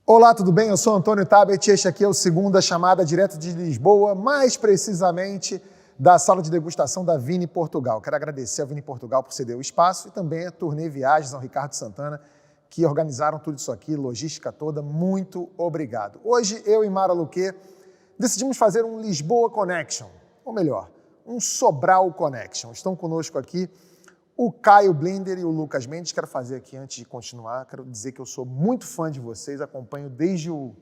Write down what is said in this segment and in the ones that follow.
Olá, tudo bem? Eu sou Antônio Tabet e este aqui é o Segunda Chamada, direto de Lisboa, mais precisamente da sala de degustação da Vini Portugal. Quero agradecer a Vini Portugal por ceder o espaço e também a Turnê Viagens ao Ricardo Santana, que organizaram tudo isso aqui, logística toda. Muito obrigado. Hoje, eu e Mara Luque decidimos fazer um Lisboa Connection, ou melhor, um Sobral Connection. Estão conosco aqui o Caio Blinder e o Lucas Mendes. Quero fazer aqui, antes de continuar, quero dizer que eu sou muito fã de vocês, acompanho desde o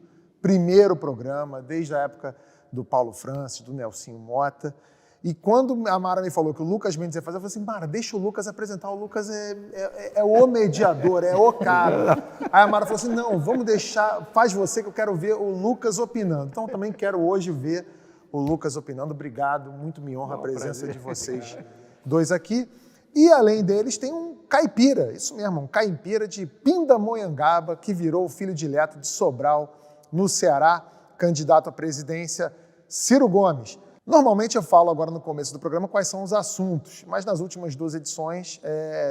primeiro programa, desde a época do Paulo Francis, do Nelsinho Mota. E quando a Mara me falou que o Lucas Mendes ia fazer, eu falei assim, Mara, deixa o Lucas apresentar, o Lucas é o mediador, é o cara. Aí a Mara falou assim, não, vamos deixar, faz você que eu quero ver o Lucas opinando. Então eu também quero hoje ver o Lucas opinando. Obrigado, muito me honra a presença de vocês dois aqui. E além deles tem um caipira, isso mesmo, um caipira de Pindamonhangaba, que virou o filho dileto de Sobral, no Ceará, candidato à presidência, Ciro Gomes. Normalmente eu falo agora no começo do programa quais são os assuntos, mas nas últimas duas edições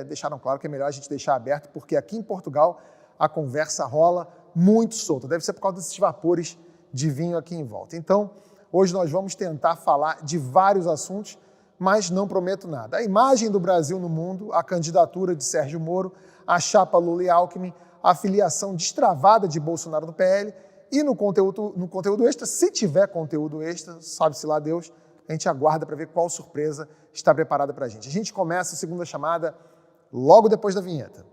deixaram claro que é melhor a gente deixar aberto, porque aqui em Portugal a conversa rola muito solta. Deve ser por causa desses vapores de vinho aqui em volta. Então, hoje nós vamos tentar falar de vários assuntos, mas não prometo nada. A imagem do Brasil no mundo, a candidatura de Sérgio Moro, a chapa Lula e Alckmin, a filiação destravada de Bolsonaro no PL e no conteúdo extra, se tiver conteúdo extra, sabe-se lá Deus, a gente aguarda para ver qual surpresa está preparada para a gente. A gente começa a segunda chamada logo depois da vinheta.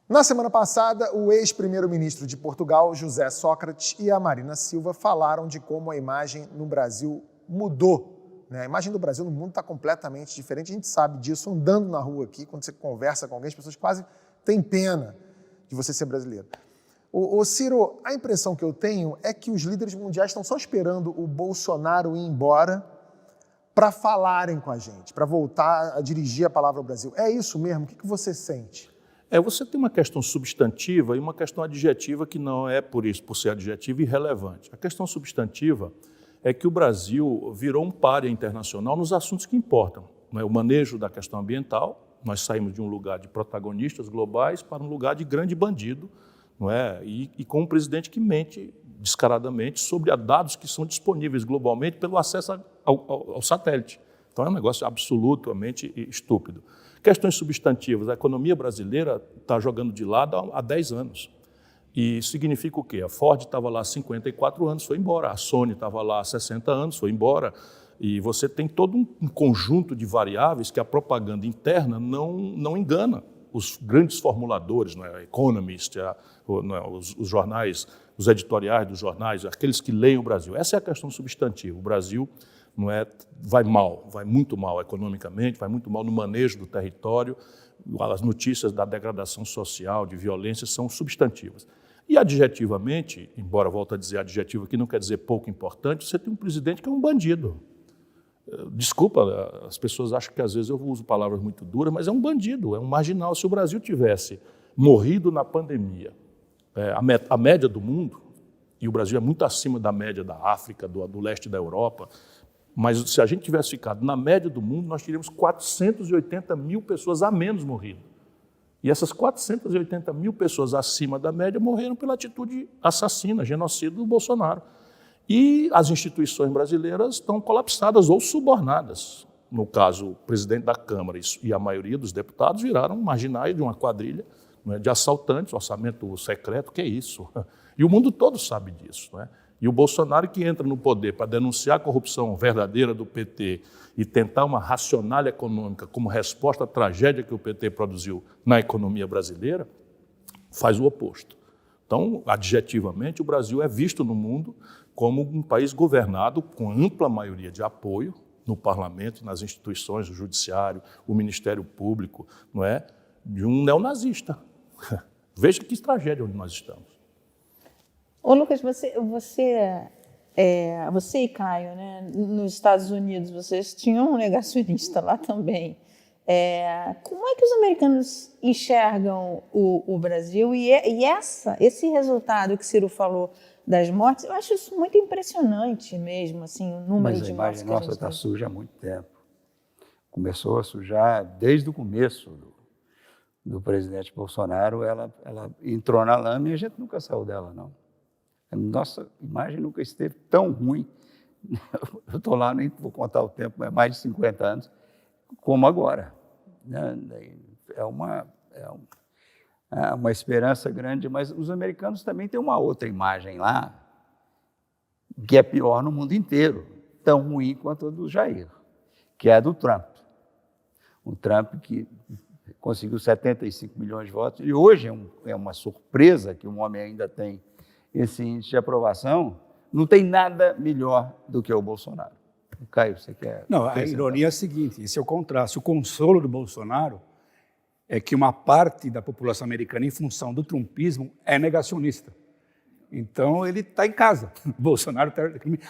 Na semana passada, o ex-primeiro-ministro de Portugal, José Sócrates, e a Marina Silva falaram de como a imagem no Brasil mudou. A imagem do Brasil no mundo está completamente diferente. A gente sabe disso andando na rua aqui, quando você conversa com alguém, as pessoas quase têm pena de você ser brasileiro. Ô Ciro, a impressão que eu tenho é que os líderes mundiais estão só esperando o Bolsonaro ir embora para falarem com a gente, para voltar a dirigir a palavra ao Brasil. É isso mesmo? O que você sente? Você tem uma questão substantiva e uma questão adjetiva que não é, por ser adjetiva, irrelevante. A questão substantiva é que o Brasil virou um pária internacional nos assuntos que importam. O manejo da questão ambiental, nós saímos de um lugar de protagonistas globais para um lugar de grande bandido, e com um presidente que mente descaradamente sobre dados que são disponíveis globalmente pelo acesso ao satélite. Então é um negócio absolutamente estúpido. Questões substantivas, a economia brasileira está jogando de lado há 10 anos. E significa o quê? A Ford estava lá há 54 anos, foi embora. A Sony estava lá há 60 anos, foi embora. E você tem todo um conjunto de variáveis que a propaganda interna não engana. Os grandes formuladores, a Economist, os jornais, os editoriais dos jornais, aqueles que leem o Brasil. Essa é a questão substantiva. O Brasil vai mal, vai muito mal economicamente, vai muito mal no manejo do território, as notícias da degradação social, de violência, são substantivas. E adjetivamente, embora volto a dizer adjetivo aqui, não quer dizer pouco importante, você tem um presidente que é um bandido. Desculpa, as pessoas acham que às vezes eu uso palavras muito duras, mas é um bandido, é um marginal. Se o Brasil tivesse morrido na pandemia, a média do mundo, e o Brasil é muito acima da média da África, do leste da Europa, mas se a gente tivesse ficado na média do mundo, nós teríamos 480 mil pessoas a menos morrido. E essas 480 mil pessoas acima da média morreram pela atitude assassina, genocida do Bolsonaro. E as instituições brasileiras estão colapsadas ou subornadas. No caso, o presidente da Câmara e a maioria dos deputados viraram marginais de uma quadrilha de assaltantes, orçamento secreto, que é isso? E o mundo todo sabe disso, E o Bolsonaro, que entra no poder para denunciar a corrupção verdadeira do PT e tentar uma racionalha econômica como resposta à tragédia que o PT produziu na economia brasileira, faz o oposto. Então, adjetivamente, o Brasil é visto no mundo como um país governado com ampla maioria de apoio no parlamento, nas instituições, o judiciário, o Ministério Público, de um neonazista. Veja que tragédia onde nós estamos. Ô Lucas, você e Caio, nos Estados Unidos, vocês tinham um negacionista lá também. Como é que os americanos enxergam o Brasil? E esse resultado que Ciro falou das mortes, eu acho isso muito impressionante mesmo, assim, o número Mas de a mortes imagem que a nossa gente está tem. suja há muito tempo. Começou a sujar desde o começo do presidente Bolsonaro. Ela entrou na lama e a gente nunca saiu dela, não. A nossa imagem nunca esteve tão ruim. Eu estou lá, nem vou contar o tempo, é mais de 50 anos, como agora. É uma esperança grande, mas os americanos também têm uma outra imagem lá, que é pior no mundo inteiro, tão ruim quanto a do Jair, que é a do Trump. Um Trump que conseguiu 75 milhões de votos, e hoje é uma surpresa que um homem ainda tem esse índice de aprovação. Não tem nada melhor do que o Bolsonaro. Caio, você quer... Não, a ironia é a seguinte, esse é o contraste. O consolo do Bolsonaro é que uma parte da população americana, em função do trumpismo, é negacionista. Então, ele está em casa. Bolsonaro,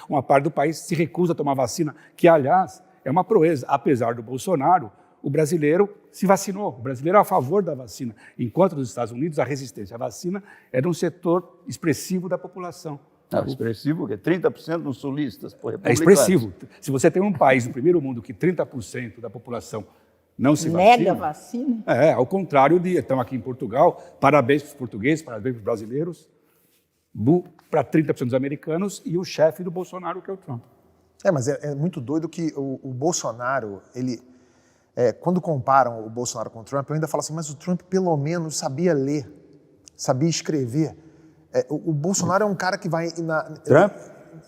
uma parte do país se recusa a tomar vacina, que, aliás, é uma proeza. Apesar do Bolsonaro, o brasileiro se vacinou. O brasileiro é a favor da vacina. Enquanto nos Estados Unidos, a resistência à vacina é de um setor expressivo da população. Não, expressivo, que é 30% dos sulistas, por É republicanos. expressivo. Se você tem um país no primeiro mundo que 30% da população não se vacina... Nega vacina? Ao contrário de... Estamos aqui em Portugal, parabéns para os portugueses, parabéns para os brasileiros, para 30% dos americanos e o chefe do Bolsonaro, que é o Trump. Mas é muito doido que o Bolsonaro, quando comparam o Bolsonaro com o Trump, eu ainda falo assim, mas o Trump pelo menos sabia ler, sabia escrever. O Bolsonaro é um cara que vai... Trump?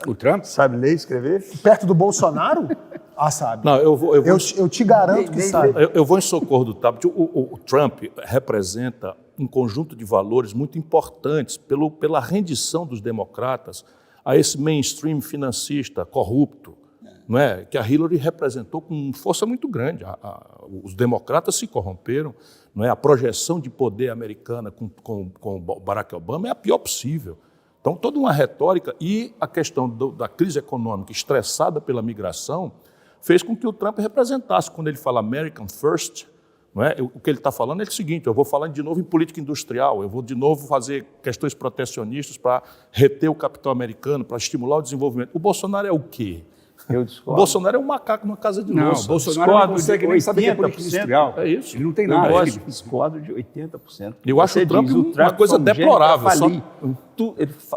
O Trump? Sabe ler e escrever? Perto do Bolsonaro? Sabe. Não, Eu te garanto que sabe. Eu vou em socorro do Tabet. O Trump representa um conjunto de valores muito importantes pela rendição dos democratas a esse mainstream financista corrupto, não é? Que a Hillary representou com força muito grande. Os democratas se corromperam, não é? A projeção de poder americana com Barack Obama é a pior possível. Então, toda uma retórica e a questão da crise econômica estressada pela migração fez com que o Trump representasse, quando ele fala American First, não é? O que ele está falando é o seguinte: eu vou falar de novo em política industrial, eu vou de novo fazer questões protecionistas para reter o capital americano, para estimular o desenvolvimento. O Bolsonaro é o quê? Eu O discordo. Bolsonaro é um macaco numa casa de Não, louça. o Bolsonaro Discordo não consegue de nem saber que é política 80%. industrial. É isso. Ele não tem Eu nada. gosto, discordo de 80%. Eu acho Você o Trump diz, uma coisa foi um gênio deplorável, pra só- falir.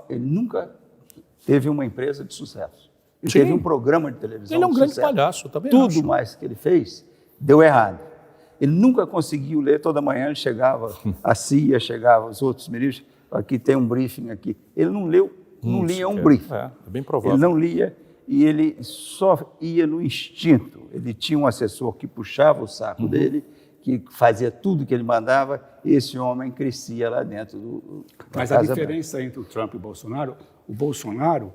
Ele nunca teve uma empresa de sucesso. Ele Sim. teve um programa de televisão Ele é um de grande sucesso. palhaço, eu também Tudo acho. mais que ele fez deu errado. Ele nunca conseguiu ler, toda manhã ele chegava, a CIA chegava, os outros ministros, aqui tem um briefing aqui. Ele não lia um sequer. briefing. É bem provável. Ele não lia e ele só ia no instinto. Ele tinha um assessor que puxava o saco dele, que fazia tudo que ele mandava, e esse homem crescia lá dentro da Mas a Casa diferença entre o Trump e o Bolsonaro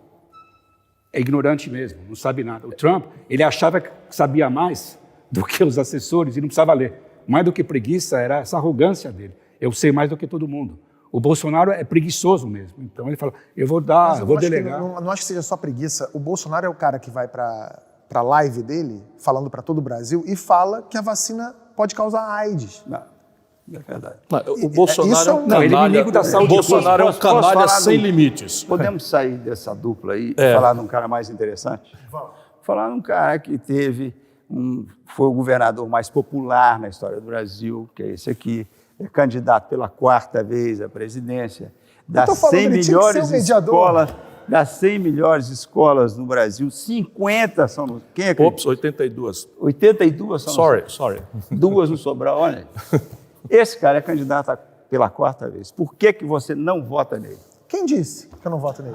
é ignorante mesmo, não sabe nada. O Trump, ele achava que sabia mais do que os assessores e não precisava ler. Mais do que preguiça, era essa arrogância dele. Eu sei mais do que todo mundo. O Bolsonaro é preguiçoso mesmo. Então ele fala, eu vou dar, eu vou delegar. Não acho que seja só preguiça. O Bolsonaro é o cara que vai para a live dele, falando para todo o Brasil, e fala que a vacina pode causar AIDS. Não, é verdade. O Bolsonaro Isso é é um um- Não, ele é canalha. inimigo da saúde O Bolsonaro é um Posso canalha falar sem do- limites. Podemos sair dessa dupla aí e falar de um cara mais interessante? Vamos. Falar de um cara que foi o governador mais popular na história do Brasil, que é esse aqui, é candidato pela 4ª vez à presidência, das tô falando, 100 ele tinha que ser o melhores mediador. escolas, das 100 melhores escolas no Brasil, 50 são no... Quem acredita? Ops, 82. 82 são no... Sorry. 2 no Sobral, olha. Esse cara é candidato pela 4ª vez. Por que você não vota nele? Quem disse que eu não voto nele?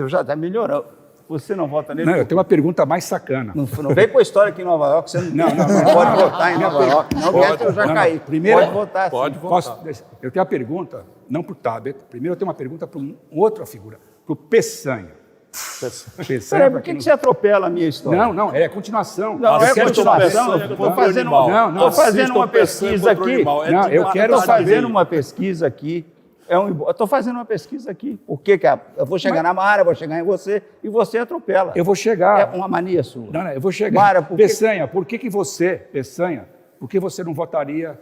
Já melhorou. Você não vota nele? Não, eu tenho uma pergunta mais sacana. Não vem com a história aqui em Nova York, você não pode votar em Nova York. Não, que eu já caí. Primeiro- pode votar. Pode sim. votar. Eu tenho uma pergunta, não para o Tabet, primeiro eu tenho uma pergunta para outra figura, para o Peçanha. Peraí, por que você atropela a minha história? Não, é continuação. Não, Eu é quero continuação. saber- Estou fazendo animal. Não, Estou fazendo uma Assista o Peçanha pesquisa contra o aqui. animal. É Não, de eu matar quero Estou saber. fazendo uma pesquisa aqui Eu estou fazendo uma pesquisa aqui. Por que eu vou chegar na Mara, vou chegar em você e você atropela? Eu vou chegar. É uma mania sua. Não, eu vou chegar. Mara, Peçanha, por que você não votaria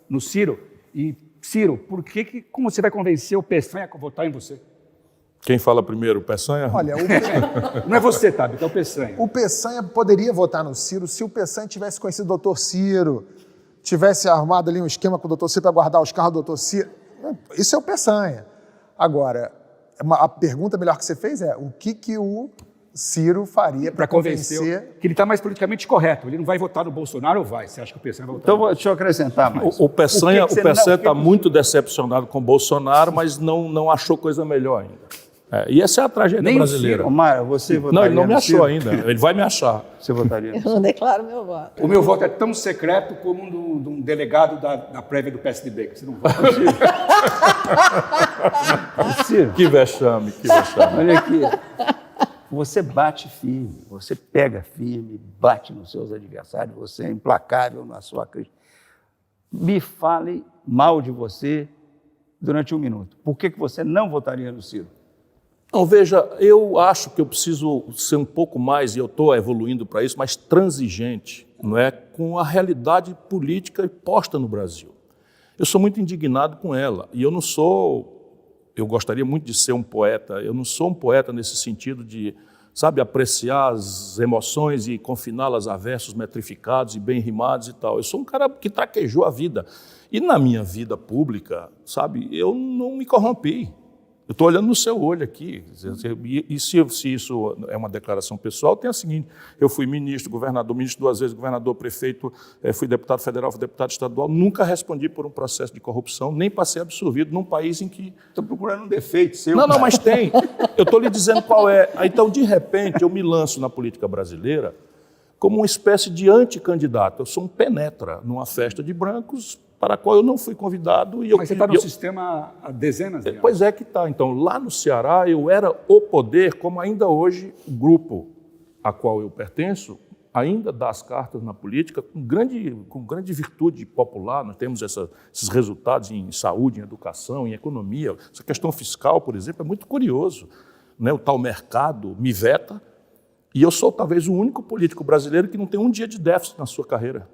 no Ciro? E, Ciro, como você vai convencer o Peçanha a votar em você? Quem fala primeiro, Peçanha? Olha, Não é você, Tabi, é o Peçanha. o Peçanha poderia votar no Ciro se o Peçanha tivesse conhecido o doutor Ciro, tivesse arrumado ali um esquema com o doutor Ciro para guardar os carros do doutor Ciro. Isso é o Peçanha. Agora, a pergunta melhor que você fez é o que o Ciro faria para convencer... que ele está mais politicamente correto. Ele não vai votar no Bolsonaro ou vai? Você acha que o Peçanha vai votar? Então, deixa eu acrescentar mais. O Peçanha está muito decepcionado com o Bolsonaro, mas não achou coisa melhor ainda. E essa é a tragédia Nem o brasileira. Ô, Mara, você votaria Não, ele não me no achou Ciro? ainda. Ele vai me achar. Você votaria no Eu Ciro? não declaro meu voto. O meu voto é tão secreto como um de um delegado da prévia do PSDB, que você não vota. Ciro, Que vexame, que vexame. olha aqui. Você bate firme, você pega firme, bate nos seus adversários, você é implacável na sua crítica. Me fale mal de você durante 1 minuto. Por que você não votaria no Ciro? Não, veja, eu acho que eu preciso ser um pouco mais, e eu estou evoluindo para isso, mais transigente, não é, com a realidade política posta no Brasil. Eu sou muito indignado com ela, e eu gostaria muito de ser um poeta, eu não sou um poeta nesse sentido de, sabe, apreciar as emoções e confiná-las a versos metrificados e bem rimados e tal. Eu sou um cara que traquejou a vida. E na minha vida pública, sabe, eu não me corrompi. Eu estou olhando no seu olho aqui. E se isso é uma declaração pessoal, tem a seguinte: eu fui ministro 2 vezes, governador, prefeito, fui deputado federal, fui deputado estadual, nunca respondi por um processo de corrupção, nem passei absorvido num país em que... Estou procurando um defeito seu. Não, mas tem. Eu estou lhe dizendo qual é. Então, de repente, eu me lanço na política brasileira como uma espécie de anticandidato. Eu sou um penetra numa festa de brancos para a qual eu não fui convidado. Mas você está no sistema há dezenas de anos. Pois é que está. Então, lá no Ceará, eu era o poder, como ainda hoje o grupo a qual eu pertenço ainda dá as cartas na política com grande virtude popular. Nós temos esses resultados em saúde, em educação, em economia. Essa questão fiscal, por exemplo, é muito curioso, né? O tal mercado me veta, e eu sou talvez o único político brasileiro que não tem um dia de déficit na sua carreira.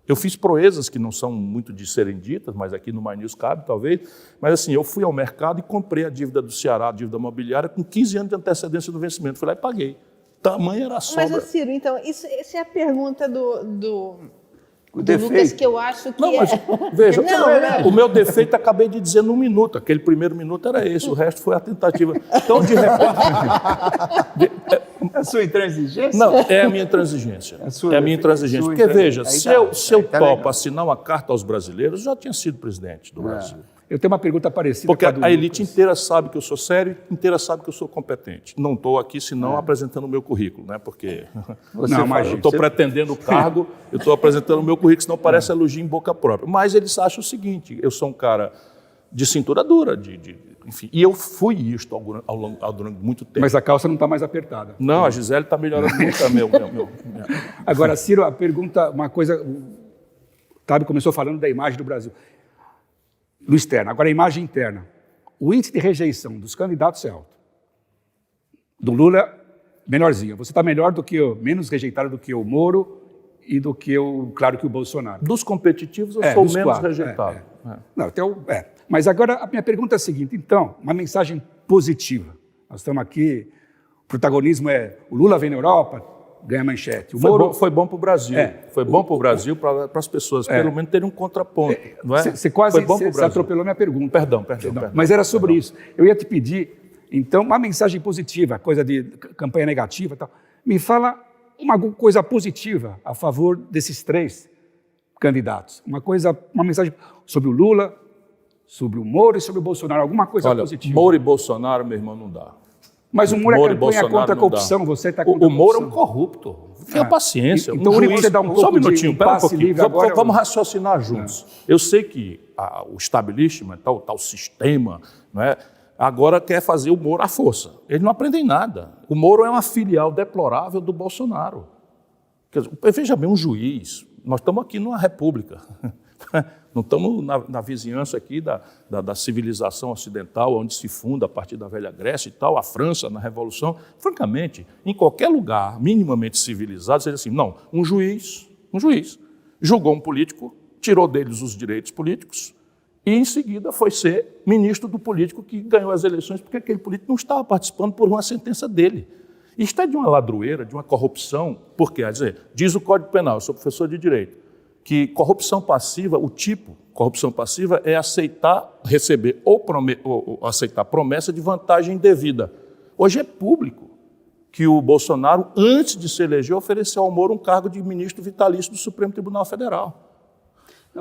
Eu fiz proezas que não são muito de serem ditas, mas aqui no My News cabe, talvez. Mas assim, eu fui ao mercado e comprei a dívida do Ceará, a dívida imobiliária, com 15 anos de antecedência do vencimento. Fui lá e paguei. Tamanha era a sobra. Mas, Ciro, então, essa é a pergunta do defeito. Lucas, que eu acho que Não, mas veja, Não. o meu defeito acabei de dizer num minuto. Aquele primeiro minuto era esse, o resto foi a tentativa. Então, de repente... A sua intransigência? Não, é a minha intransigência. É a minha intransigência. Porque, veja, se eu topo assinar uma carta aos brasileiros, eu já tinha sido presidente do Brasil. Eu tenho uma pergunta parecida Porque com a do a elite Lucas. inteira sabe que eu sou sério, inteira sabe que eu sou competente. Não estou aqui, senão, apresentando o meu currículo, né? Porque Não, imagina. eu estou pretendendo o cargo, eu estou apresentando o meu currículo, senão parece elogio em boca própria. Mas eles acham o seguinte: eu sou um cara de cintura dura, enfim. E eu fui isto durante muito tempo. Mas a calça não está mais apertada. Não, a Gisele está melhorando muito. Agora, Ciro, a pergunta, uma coisa... O Tabi começou falando da imagem do Brasil. No externo. Agora, a imagem interna. O índice de rejeição dos candidatos é alto. Do Lula, menorzinho. Você está melhor do que menos rejeitado do que o Moro e do que claro que o Bolsonaro. Dos competitivos, eu sou dos menos quatro, rejeitado. Não, então, Mas agora a minha pergunta é a seguinte, então, uma mensagem positiva. Nós estamos aqui, o protagonismo é o Lula vem na Europa, ganha manchete. O Moro Foi bom para o Brasil. Foi bom para o Brasil, para as pessoas, pelo menos terem um contraponto. Não é? Você quase Foi bom pro você Brasil. atropelou minha pergunta. Perdão. Mas era sobre isso. Eu ia te pedir, então, uma mensagem positiva, coisa de campanha negativa e tal. Me fala uma coisa positiva a favor desses 3 candidatos. Uma mensagem sobre o Lula, sobre o Moro e sobre o Bolsonaro. Alguma coisa positiva. Moro e Bolsonaro, meu irmão, não dá. Mas o Moro é campanha Bolsonaro contra a não dá. corrupção, você está contra a O Moro é corrupção. um corrupto. Tenha paciência. Então, você dá um pouco só um minutinho, de pera um passe pouquinho. livre agora. Vamos raciocinar juntos. Eu sei que o establishment, tal sistema, não é, agora quer fazer o Moro à força. Eles não aprendem nada. O Moro é uma filial deplorável do Bolsonaro. Quer dizer, veja bem, um juiz. Nós estamos aqui numa república. Não estamos na vizinhança aqui da civilização ocidental, onde se funda a partir da velha Grécia e tal, a França na Revolução. Francamente, em qualquer lugar minimamente civilizado, seria assim, não, um juiz julgou um político, tirou deles os direitos políticos e, em seguida, foi ser ministro do político que ganhou as eleições, porque aquele político não estava participando por uma sentença dele. Isto é de uma ladroeira, de uma corrupção, porque, quer dizer, diz o Código Penal, eu sou professor de Direito, que corrupção passiva, o tipo corrupção passiva é aceitar receber ou aceitar promessa de vantagem indevida. Hoje é público que o Bolsonaro, antes de se eleger, ofereceu ao Moro um cargo de ministro vitalício do Supremo Tribunal Federal.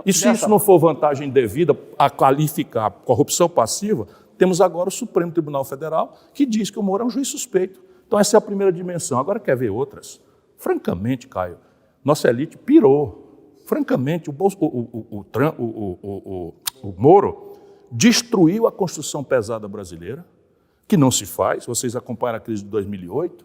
E se isso não for vantagem indevida a qualificar corrupção passiva, temos agora o Supremo Tribunal Federal que diz que o Moro é um juiz suspeito. Então essa é a primeira dimensão. Agora quer ver outras? Francamente, Caio, nossa elite pirou. Francamente, o Moro destruiu a construção pesada brasileira, que não se faz. Vocês acompanham a crise de 2008.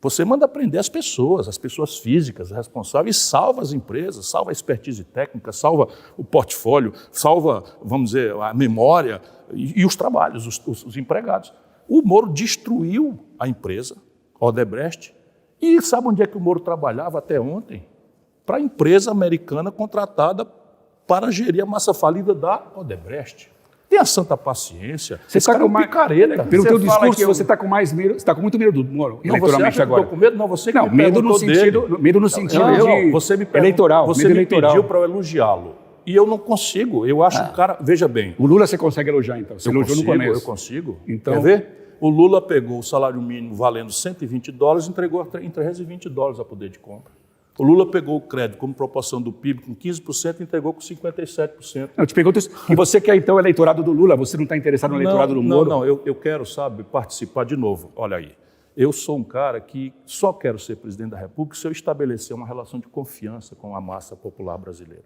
Você manda prender as pessoas físicas responsáveis, salva as empresas, salva a expertise técnica, salva o portfólio, salva, vamos dizer, a memória e os trabalhos, os empregados. O Moro destruiu a empresa, Odebrecht, e sabe onde é que o Moro trabalhava até ontem? Para a empresa americana contratada para gerir a massa falida da Odebrecht. Tenha santa paciência. Você está com mais picareta. Pelo teu discurso, você está com mais medo, você está com muito medo do Moro, eleitoralmente agora. Com medo? Não, você que não, me medo no sentido, dele. medo no sentido não, você me eleitoral. Você me pediu para eu elogiá-lo. E eu não consigo. Eu acho o cara... Veja bem. O Lula você consegue elogiar, então. Você elogiou no começo. Eu consigo. Então, quer ver? O Lula pegou o salário mínimo valendo $120 e entregou em $320 a poder de compra. O Lula pegou o crédito como proporção do PIB com 15% e entregou com 57%. Eu te pergunto, e você quer então o eleitorado do Lula? Você não está interessado no eleitorado do Moro? Não, eu quero, sabe, participar de novo. Olha aí, eu sou um cara que só quero ser presidente da República se eu estabelecer uma relação de confiança com a massa popular brasileira.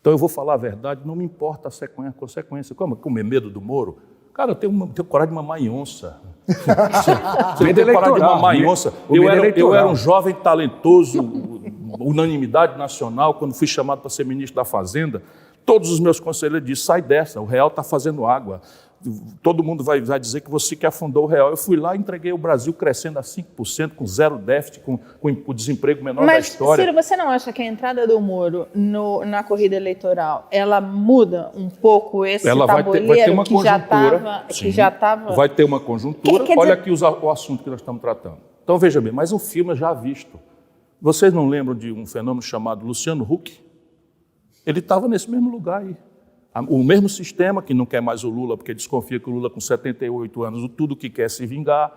Então eu vou falar a verdade, não me importa a consequência. Como comer medo do Moro? Cara, eu tenho coragem de mamar em onça. Você tem coragem de mamar em onça? Eu era um jovem talentoso, unanimidade nacional, quando fui chamado para ser ministro da Fazenda. Todos os meus conselheiros disseram, sai dessa, o real está fazendo água. Todo mundo vai dizer que você que afundou o real. Eu fui lá e entreguei o Brasil crescendo a 5%, com zero déficit, com o desemprego menor da história. Mas, Ciro, você não acha que a entrada do Moro na corrida eleitoral, ela muda um pouco esse tabuleiro vai ter uma que já estava... Vai ter uma conjuntura. Olha aqui o assunto que nós estamos tratando. Então, veja bem, mas um filme já visto. Vocês não lembram de um fenômeno chamado Luciano Huck? Ele estava nesse mesmo lugar aí. O mesmo sistema, que não quer mais o Lula, porque desconfia que o Lula, com 78 anos, tudo que quer é se vingar,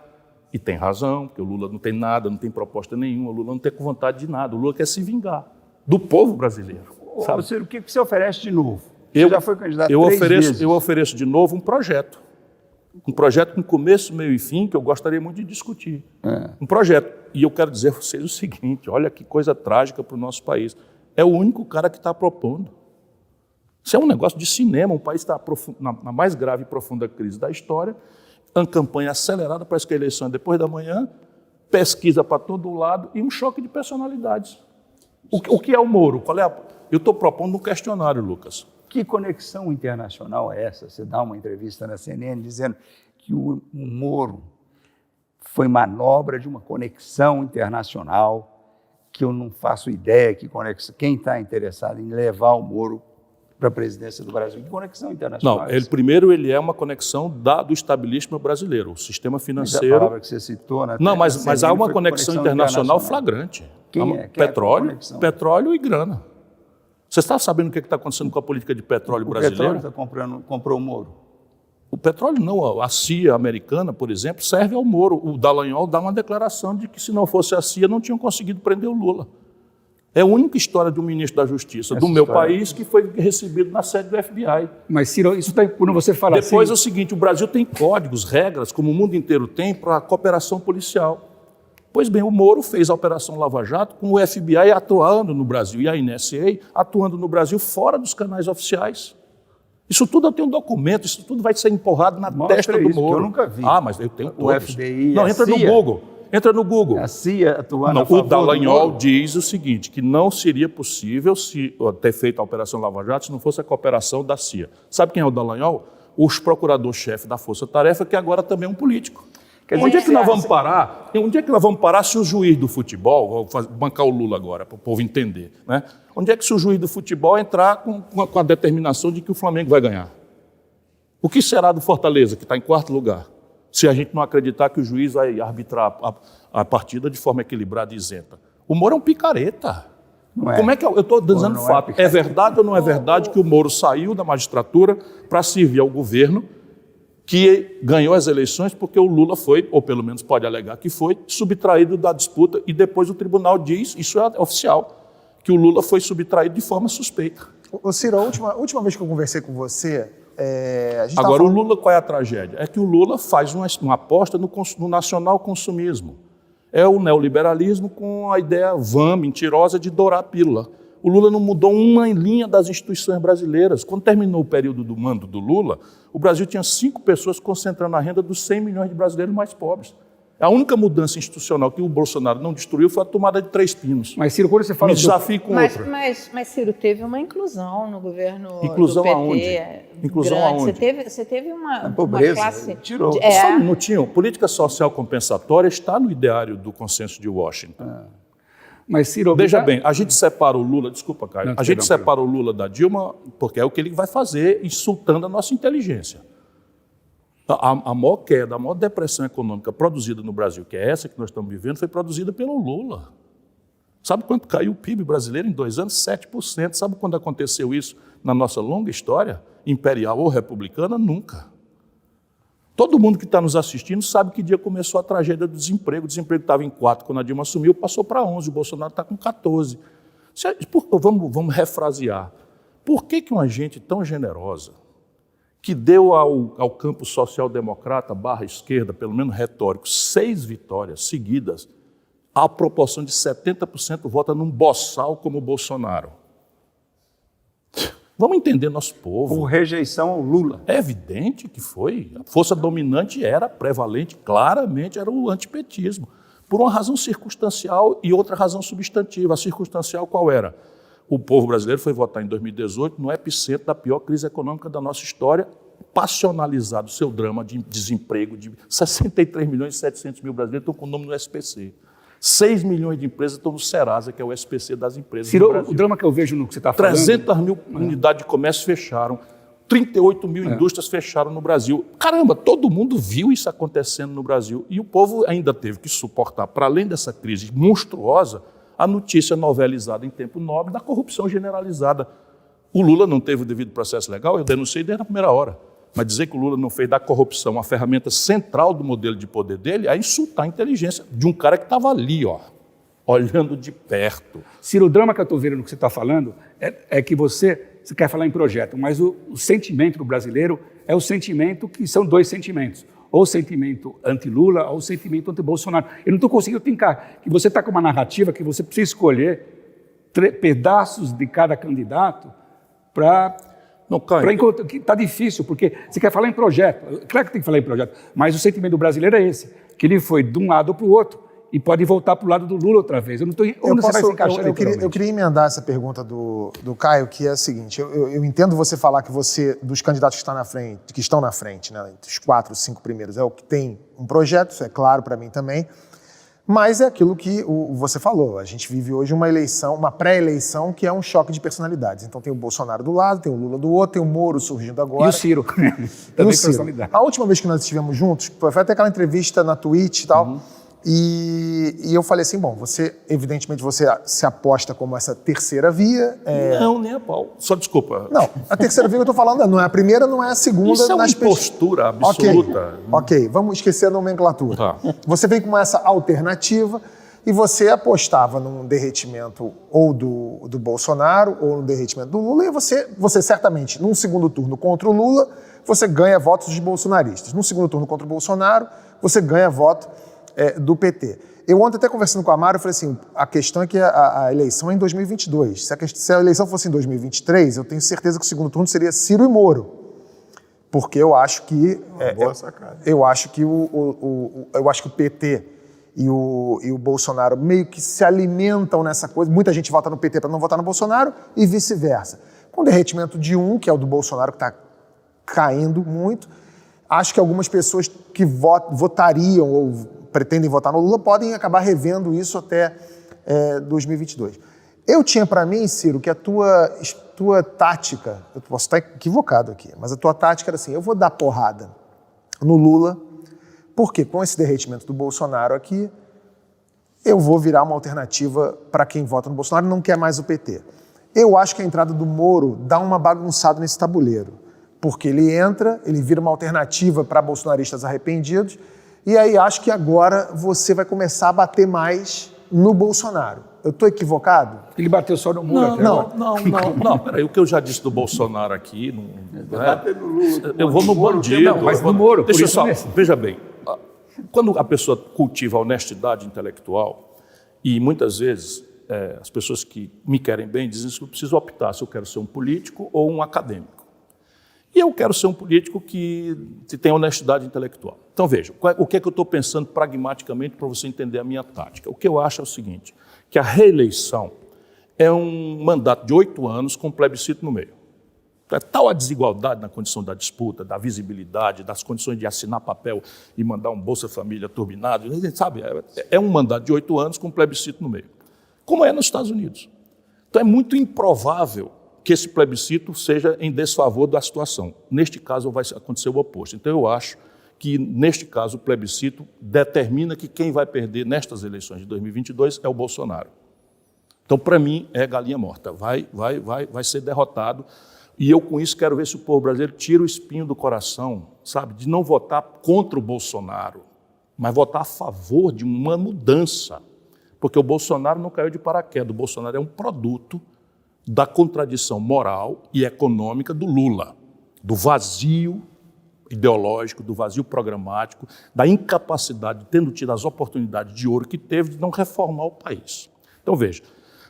e tem razão, porque o Lula não tem nada, não tem proposta nenhuma, o Lula não tem vontade de nada, o Lula quer se vingar do povo brasileiro. Sabe? Ciro, o que você oferece de novo? Você já foi candidato eu ofereço de novo um projeto com começo, meio e fim, que eu gostaria muito de discutir. Um projeto. E eu quero dizer a vocês o seguinte, olha que coisa trágica para o nosso país. É o único cara que está propondo. Isso é um negócio de cinema, um país está na mais grave e profunda crise da história, uma campanha acelerada, parece que a eleição é depois da manhã, pesquisa para todo lado e um choque de personalidades. O que é o Moro? Eu estou propondo um questionário, Lucas. Que conexão internacional é essa? Você dá uma entrevista na CNN dizendo que o Moro foi manobra de uma conexão internacional, que eu não faço ideia que conexão. Quem está interessado em levar o Moro para a presidência do Brasil? Que conexão internacional? Não, ele é uma conexão do estabelecimento brasileiro, o sistema financeiro. Mas a palavra que você citou, né? Não, mas há uma conexão internacional flagrante. Quem é? Petróleo e grana. Você está sabendo o que está acontecendo com a política de petróleo brasileira? O petróleo comprou o Moro. O petróleo não, a CIA americana, por exemplo, serve ao Moro. O Dallagnol dá uma declaração de que se não fosse a CIA não tinham conseguido prender o Lula. É a única história de um ministro da Justiça do meu país que foi recebido na sede do FBI. Mas, Ciro, isso está quando você fala assim... Depois é o seguinte, o Brasil tem códigos, regras, como o mundo inteiro tem, para a cooperação policial. Pois bem, o Moro fez a Operação Lava Jato com o FBI atuando no Brasil e a NSA atuando no Brasil fora dos canais oficiais. Isso tudo eu tenho um documento, isso tudo vai ser empurrado na testa do Moro. Eu nunca vi. Ah, mas eu tenho todos. O FBI não, entra no Google. Entra no Google. A CIA atuando Não, a favor o Dallagnol do Moro. diz o seguinte, que não seria possível ter feito a Operação Lava Jato se não fosse a cooperação da CIA. Sabe quem é o Dallagnol? Os procurador-chefe da Força Tarefa, que agora também é um político. Onde é que nós vamos parar? Onde é que nós vamos parar se o juiz do futebol, vou bancar o Lula agora, para o povo entender, né? Onde é que se o juiz do futebol entrar com a determinação de que o Flamengo vai ganhar? O que será do Fortaleza, que está em 4º lugar, se a gente não acreditar que o juiz vai arbitrar a partida de forma equilibrada e isenta? O Moro é um picareta. Não é. Como é que eu estou dizendo não é fato? picareta. É verdade ou não é verdade que o Moro saiu da magistratura para servir ao governo, que ganhou as eleições porque o Lula foi, ou pelo menos pode alegar que foi, subtraído da disputa, e depois o tribunal diz, isso é oficial, que o Lula foi subtraído de forma suspeita. Ô Ciro, a última vez que eu conversei com você, a gente Agora, tava o falando... Lula, qual é a tragédia? É que o Lula faz uma aposta no nacional consumismo. É o neoliberalismo com a ideia vã, mentirosa, de dourar a pílula. O Lula não mudou uma linha das instituições brasileiras. Quando terminou o período do mando do Lula, o Brasil tinha 5 pessoas concentrando a renda dos 100 milhões de brasileiros mais pobres. A única mudança institucional que o Bolsonaro não destruiu foi a tomada de 3 pinos. Mas, Ciro, quando você fala Me desafio com outra. Mas, Ciro, teve uma inclusão no governo Inclusão do PT. aonde? Inclusão grande. aonde? Você teve uma pobreza, classe... tirou. Só um minutinho. Política social compensatória está no ideário do consenso de Washington. Mas, Ciro, Veja bem, a gente separa o Lula, desculpa, Caio, Não, a gente perdão, separa o Lula da Dilma porque é o que ele vai fazer insultando a nossa inteligência. A maior queda, a maior depressão econômica produzida no Brasil, que é essa que nós estamos vivendo, foi produzida pelo Lula. Sabe quanto caiu o PIB brasileiro em 2 anos? 7%. Sabe quando aconteceu isso na nossa longa história, imperial ou republicana? Nunca. Todo mundo que está nos assistindo sabe que dia começou a tragédia do desemprego. O desemprego estava em 4 quando a Dilma assumiu, passou para 11, o Bolsonaro está com 14. Vamos refrasear. Por que uma gente tão generosa, que deu ao campo social-democrata / esquerda, pelo menos retórico, 6 vitórias seguidas, a proporção de 70% vota num boçal como o Bolsonaro? Vamos entender nosso povo. Por rejeição ao Lula. É evidente que foi. A força dominante era prevalente, claramente era o antipetismo, por uma razão circunstancial e outra razão substantiva. A circunstancial qual era? O povo brasileiro foi votar em 2018 no epicentro da pior crise econômica da nossa história, passionalizado seu drama de desemprego de 63 milhões e 700 mil brasileiros estão com o nome no SPC. 6 milhões de empresas estão no Serasa, que é o SPC das empresas Ciro, do Brasil. o drama que eu vejo no que você está falando... 300 mil unidades de comércio fecharam, 38 mil indústrias fecharam no Brasil. Caramba, todo mundo viu isso acontecendo no Brasil. E o povo ainda teve que suportar, para além dessa crise monstruosa, a notícia novelizada em tempo nobre da corrupção generalizada. O Lula não teve o devido processo legal, eu denunciei desde a primeira hora. Mas dizer que o Lula não fez da corrupção a ferramenta central do modelo de poder dele é insultar a inteligência de um cara que estava ali, olhando de perto. Ciro, o drama que eu estou vendo no que você está falando é que você quer falar em projeto, mas o sentimento do brasileiro é o sentimento que são 2 sentimentos. Ou o sentimento anti-Lula ou o sentimento anti-Bolsonaro. Eu não estou conseguindo tincar que você está com uma narrativa que você precisa escolher pedaços de cada candidato para encontrar. Está difícil, porque você quer falar em projeto. Claro que tem que falar em projeto, mas o sentimento do brasileiro é esse, que ele foi de um lado para o outro e pode voltar para o lado do Lula outra vez. Eu não estou... Onde você vai se encaixar eu queria emendar essa pergunta do Caio, que é a seguinte, eu entendo você falar que você, dos candidatos que estão na frente, né, entre os 4, 5 primeiros, é o que tem um projeto, isso é claro para mim também, mas é aquilo que você falou, a gente vive hoje uma eleição, uma pré-eleição que é um choque de personalidades. Então tem o Bolsonaro do lado, tem o Lula do outro, tem o Moro surgindo agora. E o Ciro. Também personalidade. A última vez que nós estivemos juntos, foi até aquela entrevista na Twitch e tal, e eu falei assim, bom, evidentemente você se aposta como essa terceira via. Não, nem a pau. Só desculpa. Não, a terceira via que eu estou falando não é a primeira, não é a segunda. Isso é uma impostura absoluta. Ok, vamos esquecer a nomenclatura. Tá. Você vem com essa alternativa e você apostava num derretimento ou do Bolsonaro ou no derretimento do Lula, e você certamente, num segundo turno contra o Lula, você ganha votos de bolsonaristas. Num segundo turno contra o Bolsonaro, você ganha voto do PT. Eu ontem até conversando com a Mara, eu falei assim, a questão é que a eleição é em 2022. Se a eleição fosse em 2023, eu tenho certeza que o segundo turno seria Ciro e Moro. Porque eu acho que... Boa sacada. Eu acho que o PT e o Bolsonaro meio que se alimentam nessa coisa. Muita gente vota no PT para não votar no Bolsonaro e vice-versa. Com o derretimento de um, que é o do Bolsonaro, que está caindo muito, acho que algumas pessoas que votariam ou pretendem votar no Lula podem acabar revendo isso até 2022. Eu tinha para mim, Ciro, que a tua tática, eu posso estar equivocado aqui, mas a tua tática era assim, eu vou dar porrada no Lula, porque com esse derretimento do Bolsonaro aqui, eu vou virar uma alternativa para quem vota no Bolsonaro e não quer mais o PT. Eu acho que a entrada do Moro dá uma bagunçada nesse tabuleiro, porque ele entra, ele vira uma alternativa para bolsonaristas arrependidos, e aí acho que agora você vai começar a bater mais no Bolsonaro. Eu estou equivocado? Ele bateu só no Moro até agora. Não, peraí, o que eu já disse do Bolsonaro aqui, eu vou no bandido. Não, mas no Moro, deixa por eu isso só, mesmo. veja bem, quando a pessoa cultiva a honestidade intelectual, e muitas vezes as pessoas que me querem bem dizem que eu preciso optar se eu quero ser um político ou um acadêmico. E eu quero ser um político que tem honestidade intelectual. Então, veja, o que é que eu estou pensando pragmaticamente para você entender a minha tática? O que eu acho é o seguinte, que a reeleição é um mandato de 8 anos com plebiscito no meio. É tal a desigualdade na condição da disputa, da visibilidade, das condições de assinar papel e mandar um Bolsa Família turbinado, sabe? É um mandato de 8 anos com plebiscito no meio, como é nos Estados Unidos. Então, é muito improvável que esse plebiscito seja em desfavor da situação. Neste caso, vai acontecer o oposto. Então, eu acho que, neste caso, o plebiscito determina que quem vai perder nestas eleições de 2022 é o Bolsonaro. Então, para mim, é galinha morta. Vai ser derrotado. E eu, com isso, quero ver se o povo brasileiro tira o espinho do coração, sabe, de não votar contra o Bolsonaro, mas votar a favor de uma mudança. Porque o Bolsonaro não caiu de paraquedas. O Bolsonaro é um produto da contradição moral e econômica do Lula, do vazio ideológico, do vazio programático, da incapacidade, tendo tido as oportunidades de ouro que teve, de não reformar o país. Então, veja,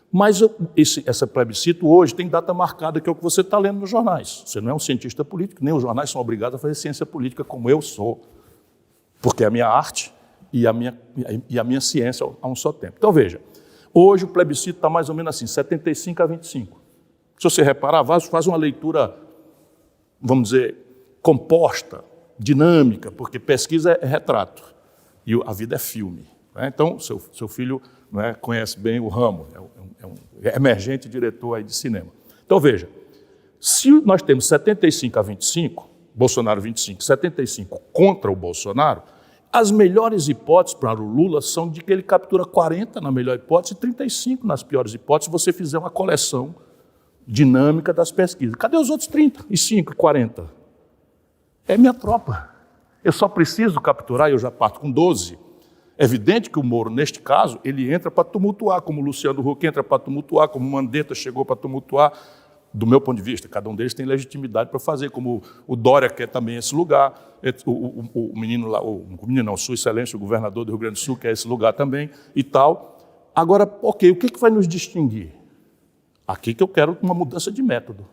mas esse plebiscito hoje tem data marcada, que é o que você está lendo nos jornais. Você não é um cientista político, nem os jornais são obrigados a fazer ciência política como eu sou, porque é a minha arte e a minha ciência a um só tempo. Então, veja, hoje o plebiscito está mais ou menos assim, 75 a 25. Se você reparar, faz uma leitura, vamos dizer, composta, dinâmica, porque pesquisa é retrato e a vida é filme. Né? Então, seu filho, né, conhece bem o ramo, é um emergente diretor aí de cinema. Então, veja, se nós temos 75 a 25, Bolsonaro 25, 75 contra o Bolsonaro, as melhores hipóteses para o Lula são de que ele captura 40 na melhor hipótese e 35 nas piores hipóteses, se você fizer uma coleção dinâmica das pesquisas. Cadê os outros 35 e 40? É minha tropa. Eu só preciso capturar, e eu já parto com 12. É evidente que o Moro, neste caso, ele entra para tumultuar, como o Luciano Huck entra para tumultuar, como o Mandetta chegou para tumultuar, do meu ponto de vista. Cada um deles tem legitimidade para fazer, como o Dória quer também esse lugar, o menino lá, Sua Excelência, o governador do Rio Grande do Sul, quer esse lugar também e tal. Agora, ok, o que vai nos distinguir? Aqui que eu quero uma mudança de método.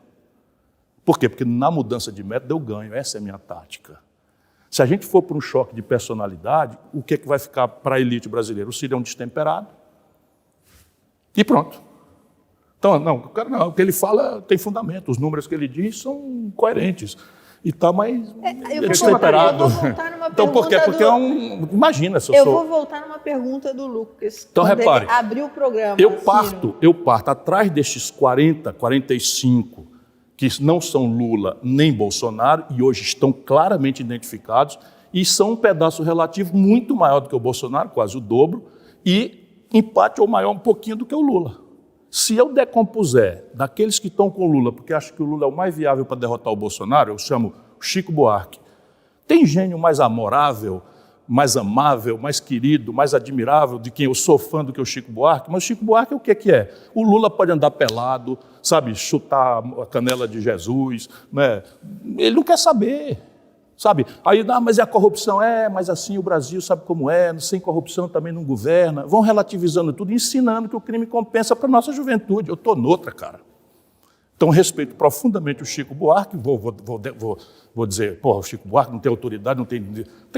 Por quê? Porque na mudança de método eu ganho, essa é a minha tática. Se a gente for para um choque de personalidade, o que vai ficar para a elite brasileira? O Ciro é um destemperado e pronto. Então, não, o que ele fala tem fundamento, os números que ele diz são coerentes. E está mais destemperado. Eu vou voltar numa então, por quê? Porque imagina se eu sou... vou voltar numa pergunta do Lucas. Então, repare, ele abriu o programa. Eu parto atrás destes 40, 45, que não são Lula nem Bolsonaro, e hoje estão claramente identificados, e são um pedaço relativo muito maior do que o Bolsonaro, quase o dobro, e empate ou maior um pouquinho do que o Lula. Se eu decompuser daqueles que estão com o Lula, porque acho que o Lula é o mais viável para derrotar o Bolsonaro, eu chamo Chico Buarque. Tem gênio mais amorável, mais amável, mais querido, mais admirável, de quem eu sou fã do que o Chico Buarque, mas o Chico Buarque o que é? O Lula pode andar pelado, sabe, chutar a canela de Jesus, né? Ele não quer saber, sabe? Aí, mas é a corrupção, mas assim o Brasil sabe como é, sem corrupção também não governa. Vão relativizando tudo, ensinando que o crime compensa para a nossa juventude. Eu estou noutra, cara. Então, respeito profundamente o Chico Buarque, vou dizer, o Chico Buarque não tem autoridade, não tem...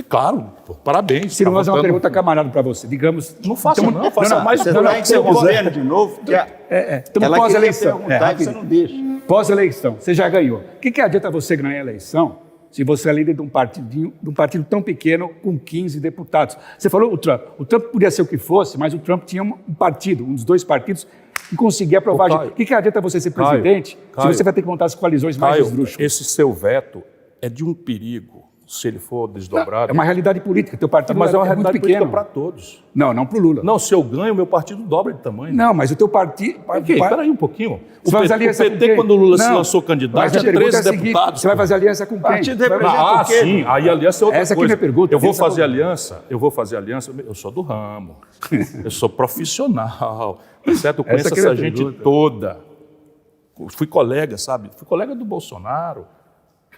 Claro, parabéns. Ciro, vou fazer uma votando. pergunta camarada para você. Digamos... Não faça não, faça mais Você do vai que você interrompendo quiser. de novo, porque Estamos ela pós-eleição. queria perguntar e você não deixa. Pós-eleição, você já ganhou. O que adianta você ganhar a eleição se você é líder de um partido tão pequeno com 15 deputados? Você falou o Trump. O Trump podia ser o que fosse, mas o Trump tinha um partido, um dos dois partidos, que conseguia aprovar. Caio, O que adianta você ser presidente se você vai ter que montar as coalizões mais Caio, esdrúxulas? esse seu veto é de um perigo, se ele for desdobrado. É uma realidade política. Teu partido Mas é uma muito realidade pequeno. política para todos. Não para o Lula. Não, se eu ganho, meu partido dobra de tamanho. Não, mas o teu partido... Ok, espera aí um pouquinho. Você vai fazer O aliança com PT, quem? quando o Lula se Não, lançou candidato, mas a tinha pergunta 13 é a seguinte, deputados. Você vai fazer aliança com quem? Partido representa o quê? Sim, aí aliança é outra Essa aqui é coisa. minha pergunta. Eu vou Pensa fazer comigo. aliança, eu sou do ramo, eu sou profissional, certo? Eu conheço Essa aqui é a essa gente pergunta. toda. Fui colega, sabe? Fui colega do Bolsonaro,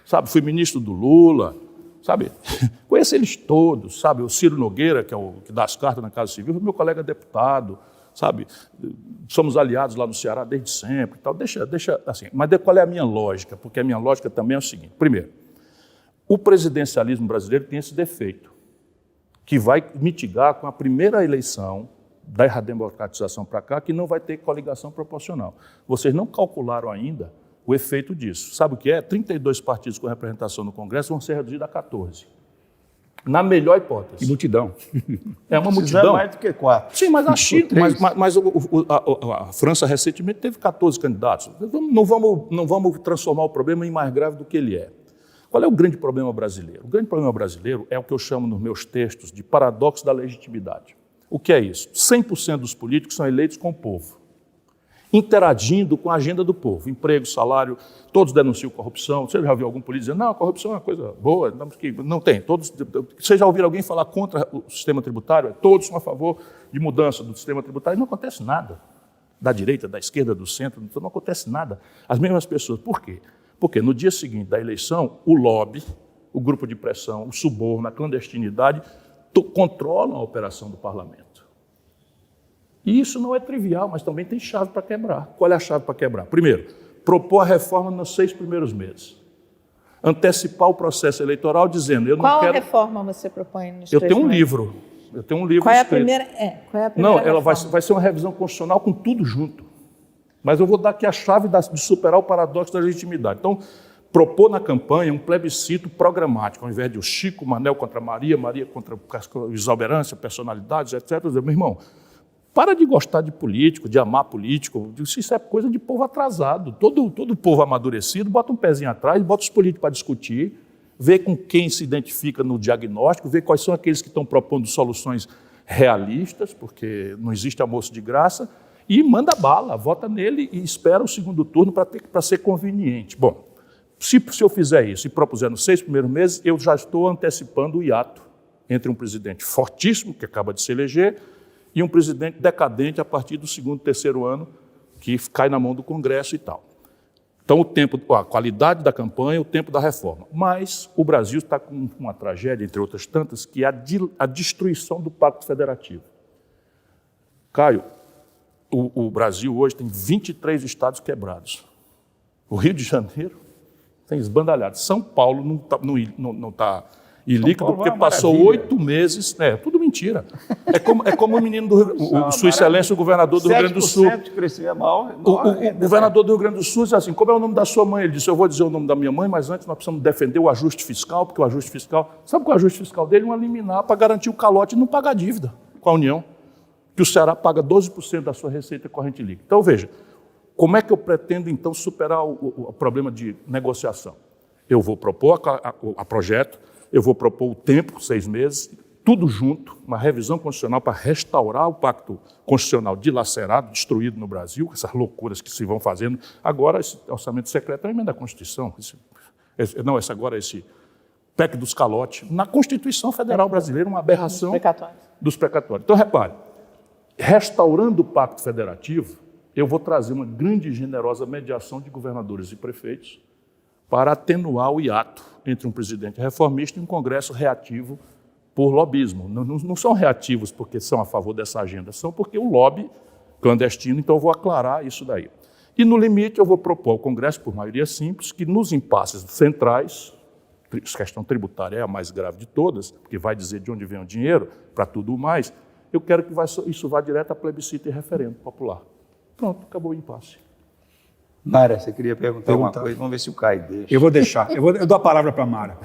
sabe? Fui ministro do Lula, sabe? Conheço eles todos, sabe? O Ciro Nogueira, que é o que dá as cartas na Casa Civil, foi meu colega deputado, sabe? Somos aliados lá no Ceará desde sempre, e tal. Deixa assim. Mas qual é a minha lógica? Porque a minha lógica também é o seguinte: primeiro, o presidencialismo brasileiro tem esse defeito, que vai mitigar com a primeira eleição da redemocratização para cá, que não vai ter coligação proporcional. Vocês não calcularam ainda o efeito disso. Sabe o que é? 32 partidos com representação no Congresso vão ser reduzidos a 14. Na melhor Que hipótese. multidão. É uma Precisando multidão. mais do que 4. Sim, mas a China, mas a França recentemente teve 14 candidatos. Não vamos transformar o problema em mais grave do que ele é. Qual é o grande problema brasileiro? O grande problema brasileiro é o que eu chamo nos meus textos de paradoxo da legitimidade. O que é isso? 100% dos políticos são eleitos com o povo, interagindo com a agenda do povo. Emprego, salário, todos denunciam corrupção. Você já ouviu algum político dizer, não, a corrupção é uma coisa boa? Não tem. Você já ouviu alguém falar contra o sistema tributário? Todos são a favor de mudança do sistema tributário. Não acontece nada. Da direita, da esquerda, do centro, não acontece nada. As mesmas pessoas. Por quê? Porque no dia seguinte da eleição, o lobby, o grupo de pressão, o suborno, a clandestinidade, controlam a operação do parlamento. E isso não é trivial, mas também tem chave para quebrar. Qual é a chave para quebrar? Primeiro, propor a reforma nos 6 primeiros meses. Antecipar o processo eleitoral dizendo, eu não Qual quero... reforma você propõe nos Eu 3 tenho um meses? livro. Eu tenho um livro Qual é a escrito. primeira? Qual é a primeira Não, ela reforma? vai ser uma revisão constitucional com tudo junto. Mas eu vou dar aqui a chave de superar o paradoxo da legitimidade. Então, propor na campanha um plebiscito programático, ao invés de o Chico, Manel contra Maria, Maria contra exuberância, personalidades, etc. Meu irmão, para de gostar de político, de amar político. Isso é coisa de povo atrasado. Todo povo amadurecido bota um pezinho atrás, bota os políticos para discutir, vê com quem se identifica no diagnóstico, vê quais são aqueles que estão propondo soluções realistas, porque não existe almoço de graça, e manda bala, vota nele e espera o segundo turno para ser conveniente. Bom, se eu fizer isso e propuser nos 6 primeiros meses, eu já estou antecipando o hiato entre um presidente fortíssimo, que acaba de se eleger, e um presidente decadente a partir do 2º, 3º ano, que cai na mão do Congresso e tal. Então, a qualidade da campanha, o tempo da reforma. Mas o Brasil está com uma tragédia, entre outras tantas, que é a destruição do Pacto Federativo. Caio, o Brasil hoje tem 23 estados quebrados. O Rio de Janeiro tem esbandalhado. São Paulo não está ilíquido porque passou 8 meses. É tudo mentira. É como o menino do Sua Excelência, o governador do Rio Grande do Sul. 7% de crescimento mal. O governador do Rio Grande do Sul disse assim: como é o nome da sua mãe? Ele disse: eu vou dizer o nome da minha mãe, mas antes nós precisamos defender o ajuste fiscal, porque o ajuste fiscal. Sabe qual é o ajuste fiscal dele? Um liminar para garantir o calote e não pagar dívida com a União. Que o Ceará paga 12% da sua receita corrente líquida. Então, veja, como é que eu pretendo, então, superar o problema de negociação? Eu vou propor a projeto, eu vou propor o tempo, 6 meses, tudo junto, uma revisão constitucional para restaurar o pacto constitucional dilacerado, destruído no Brasil, essas loucuras que se vão fazendo. Agora, esse orçamento secreto é uma emenda à Constituição. Esse PEC dos calotes. Na Constituição Federal Brasileira, uma aberração dos precatórios. Então, repare, restaurando o Pacto Federativo, eu vou trazer uma grande e generosa mediação de governadores e prefeitos para atenuar o hiato entre um presidente reformista e um Congresso reativo por lobismo. Não são reativos porque são a favor dessa agenda, são porque o lobby clandestino, então eu vou aclarar isso daí. E, no limite, eu vou propor ao Congresso, por maioria simples, que nos impasses centrais, a questão tributária é a mais grave de todas, porque vai dizer de onde vem o dinheiro para tudo mais, eu quero que isso vá direto a plebiscito e referendo popular. Pronto, acabou o impasse. Mara, você queria perguntar uma coisa? Vamos ver se o Caio deixa. Eu vou deixar. Eu dou a palavra para a Mara.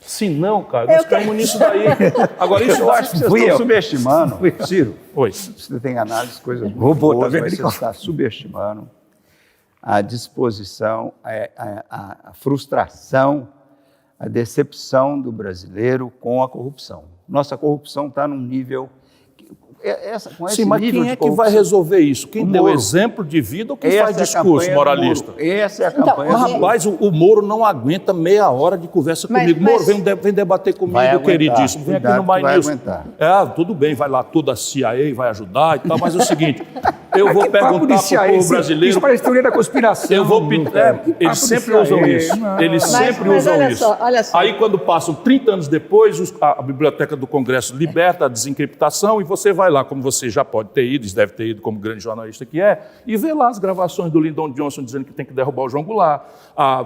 Se não, cara, nós caímos nisso daí. Agora, isso Eu acho que vocês estão subestimando. Ciro, Oi. você tem análise de coisas Vou muito botar, boas, vem mas cá. você está subestimando a disposição, a frustração, a decepção do brasileiro com a corrupção. Nossa corrupção está num nível... com esse Sim, mas nível quem de é que vai corrupção- resolver isso? Quem O deu Moro. exemplo de vida ou quem Essa faz é a discurso campanha do moralista? Moro. Essa é a Então, campanha Mas, do Moro. rapaz, o Moro não aguenta meia hora de conversa comigo. Moro, vem debater comigo, Vai aguentar. queridíssimo. Vem aqui Cuidado no que vai Mais News. aguentar. Tudo bem, vai lá toda a CIA, vai ajudar e tal, mas é o seguinte, eu vou Que papo perguntar de para o povo isso brasileiro... parece teoria da conspiração. Eu vou pedir. Que papo Eles de sempre CIA? usam isso. Não. Eles sempre usam olha isso. só, olha só. Aí, quando passam 30 anos depois, a Biblioteca do Congresso liberta a desencriptação e você vai lá, como você já pode ter ido, deve ter ido como grande jornalista que é, e vê lá as gravações do Lyndon Johnson dizendo que tem que derrubar o João Goulart,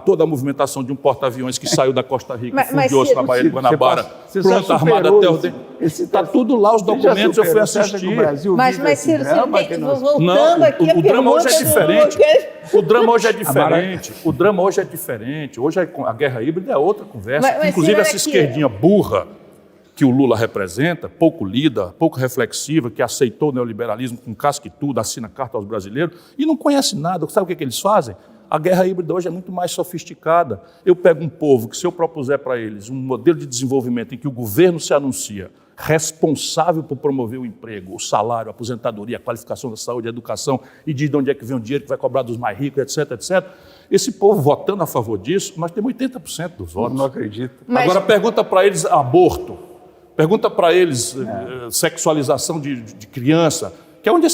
toda a movimentação de um porta-aviões que saiu da Costa Rica e Mas, fundiu-se na Ciro, Baía de Guanabara, você já pronta, armada superou até o esse- dente. esse- Está tudo lá, os Você já documentos, eu fui superou? Você acha que assistir. o Brasil Mas, vive esse Ciro, drama Ciro, que nós- voltando Não, aqui a o drama hoje é pergunta diferente. do... O drama hoje é diferente. O drama hoje é diferente. Hoje a guerra híbrida é outra conversa. Mas, Inclusive, Ciro, essa olha aqui. esquerdinha burra que o Lula representa, pouco lida, pouco reflexiva, que aceitou o neoliberalismo com casca e tudo, assina carta aos brasileiros e não conhece nada. Sabe o que eles fazem? A guerra híbrida hoje é muito mais sofisticada. Eu pego um povo que, se eu propuser para eles um modelo de desenvolvimento em que o governo se anuncia responsável por promover o emprego, o salário, a aposentadoria, a qualificação da saúde, a educação, e diz de onde é que vem o dinheiro que vai cobrar dos mais ricos, etc, etc. Esse povo votando a favor disso, nós temos 80% dos votos. Não acredito. Mas- Agora pergunta para eles aborto, pergunta para eles sexualização de criança, que é onde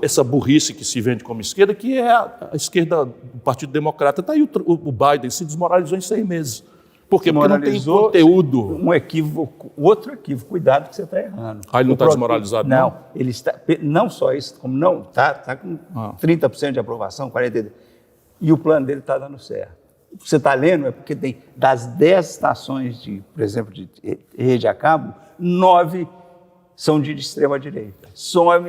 essa burrice que se vende como esquerda, que é a esquerda do Partido Democrata. Está aí o Biden se desmoralizou em 6 meses. Por quê? Porque não tem Desmoralizou conteúdo. Um equívoco, outro equívoco, cuidado que você está errando. Ah, ele não O está pro- desmoralizado, não? Ele está, não só isso, como não, está com 30% de aprovação, 40%. E o plano dele está dando certo. Você está lendo, é porque tem das 10 estações, por exemplo, de rede a cabo, 9 são de extrema-direita.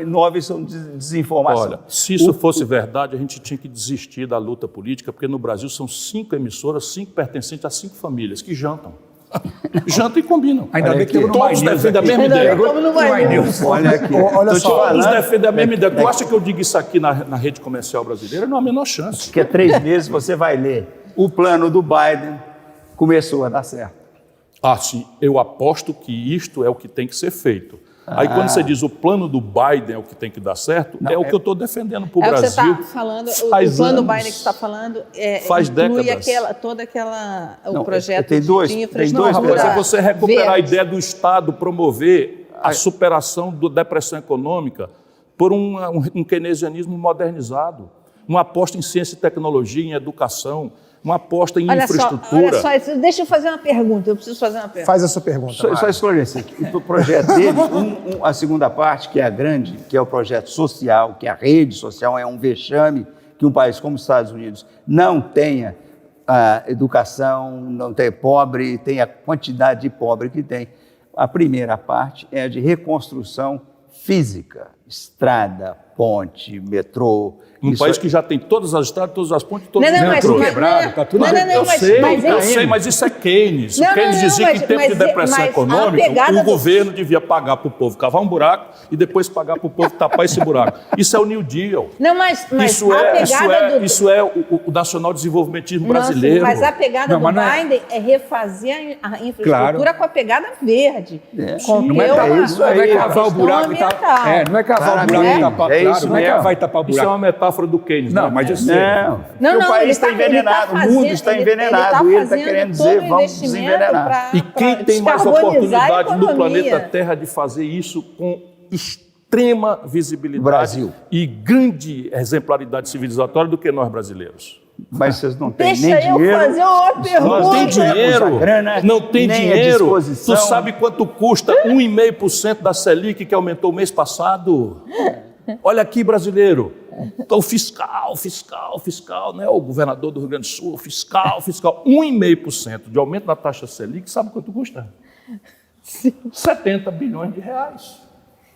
9 são de desinformação. Olha, se isso fosse verdade, a gente tinha que desistir da luta política, porque no Brasil são 5 emissoras, 5 pertencentes a 5 famílias que jantam. Jantam e combinam. Ainda bem que aqui. temos no Mais Todos News defendem a aqui. mesma ideia. Como não vai Mais ver? News. Olha aqui, Olha tô te só, Todos falando defendem a mesma ideia. Tu acha que eu digo isso aqui na rede comercial brasileira? Não há a menor chance. que há 3 meses você vai ler. O plano do Biden começou a dar certo. Sim, eu aposto que isto é o que tem que ser feito. Aí quando você diz o plano do Biden é o que tem que dar certo, é o que eu estou defendendo para o É o que você Brasil. está falando, o faz plano anos. Biden que você está falando Faz inclui décadas. toda aquela, o Não, projeto tem dois- de tem infraestrutura dois Uma coisa é você recuperar a verde. ideia do Estado promover a superação da depressão econômica por um keynesianismo modernizado, uma aposta em ciência e tecnologia, em educação, uma aposta em infraestrutura. Olha só, deixa eu fazer uma pergunta, eu preciso fazer uma pergunta. Faz a sua pergunta. Só Mara. esclarecer que o projeto dele, a segunda parte, que é a grande, que é o projeto social, que é a rede social, é um vexame que um país como os Estados Unidos não tenha educação, não tenha pobre, tenha a quantidade de pobre que tem. A primeira parte é a de reconstrução física, estrada, ponte, metrô. Um Isso país é- que já tem todas as estradas, todos os pontos, todos Não, os não, mas, metrôs. quebrado, tá tudo- Eu sei, mas isso é Keynes. Não, O Keynes não, dizia não, que em tempo de mas depressão a econômica, pegada o do- governo devia pagar para o povo cavar um buraco e depois pagar para o povo tapar esse buraco. Isso é o New Deal. Não, mas Isso a é, pegada do... isso é o nacional desenvolvimentismo Nossa, brasileiro. mas a pegada Não, do mas não é- Biden é refazer a infraestrutura Claro. com a pegada verde. Com Não é, ter uma- isso não é aí, cavar o questão buraco e tapar. ambiental. Não é cavar o buraco e Parabéns, tapar. é Claro, isso não é mesmo. cavar e tapar o Isso é buraco. uma metáfora do Keynes. Não, né? mas eu sei. Não, Não, porque o país está ele tá envenenado, o mundo fazendo- está ele envenenado, tá e ele está fazendo querendo todo dizer, o vamos investimento desenvenenar. pra- E quem pra tem mais descarbonizar a oportunidade no economia? planeta Terra de fazer isso com extrema visibilidade Brasil. e grande exemplaridade civilizatória do que nós brasileiros? Mas vocês não têm Deixa nem eu dinheiro. fazer uma Não pergunta. tem dinheiro, a grana, não tem nem a dinheiro. disposição. Tu sabe quanto custa 1,5% da Selic que aumentou o mês passado? Olha aqui, brasileiro, o fiscal, né? O governador do Rio Grande do Sul, fiscal, 1,5% de aumento na taxa Selic, sabe quanto custa? 70 bilhões de reais.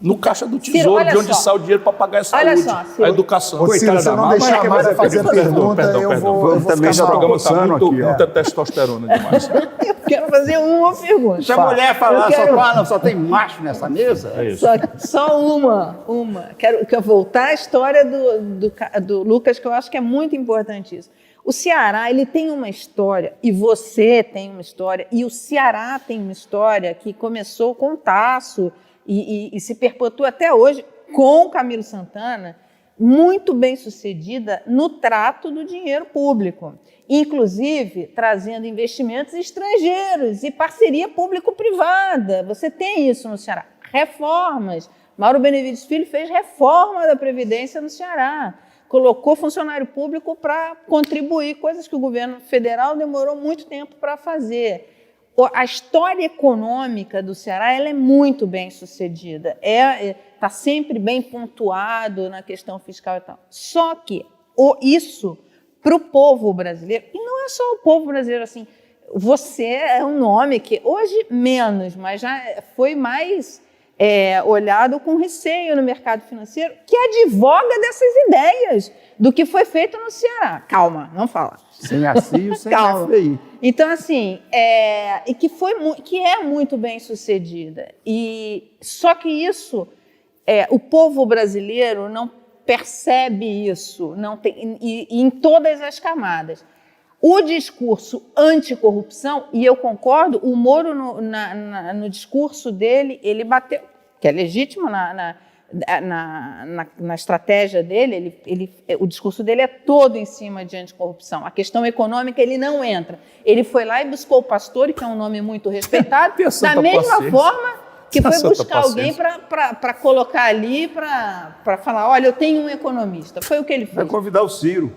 No caixa do Tesouro, Ciro, de onde sai o dinheiro para pagar a saúde, a educação. Ô, Ciro, se não deixar a Mara fazer pergunta, eu vou Também já ficar mal. está muita testosterona demais. Eu quero fazer uma pergunta. Se a mulher falar, só tem macho nessa mesa? É isso. Só uma. Quero voltar à história do Lucas, que eu acho que é muito importante isso. O Ceará, ele tem uma história, e você tem uma história, e o Ceará tem uma história que começou com o Tasso e se perpetua até hoje com o Camilo Santana, muito bem sucedida no trato do dinheiro público, inclusive trazendo investimentos estrangeiros e parceria público-privada. Você tem isso no Ceará. Reformas. Mauro Benevides Filho fez reforma da Previdência no Ceará. Colocou funcionário público para contribuir, coisas que o governo federal demorou muito tempo para fazer. A história econômica do Ceará ela é muito bem sucedida, está sempre bem pontuado na questão fiscal e tal. Só que isso, para o povo brasileiro, e não é só o povo brasileiro, assim, você é um nome que hoje menos, mas já foi mais olhado com receio no mercado financeiro, que advoga dessas ideias do que foi feito no Ceará. Calma, não fala. Sem a CIO, sem Calma. a FBI. Então, assim, e que é muito bem sucedida. Só que isso, o povo brasileiro não percebe isso, não tem, e em todas as camadas. O discurso anticorrupção, e eu concordo, o Moro, no discurso dele, ele bateu, que é legítimo na estratégia dele, o discurso dele é todo em cima de anticorrupção. A questão econômica, ele não entra. Ele foi lá e buscou o Pastore, que é um nome muito respeitado, da mesma forma que foi buscar alguém para colocar ali, para falar, olha, eu tenho um economista. Foi o que ele fez. Vai convidar o Ciro.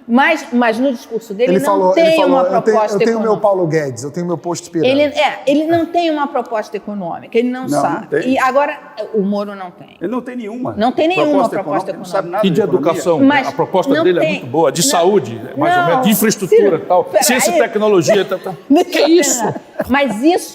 Mas no discurso dele ele não tem uma proposta econômica. Eu tenho meu Paulo Guedes, eu tenho meu posto pirâmide. Ele não tem uma proposta econômica, ele não sabe. Não tem. E agora, o Moro não tem. Ele não tem nenhuma. Não tem nenhuma proposta Não sabe nada E de educação? Mas a proposta não dele tem. é muito boa. De saúde, mais ou Não. menos. De infraestrutura e tal. Peraí. Ciência e tecnologia. Que é isso?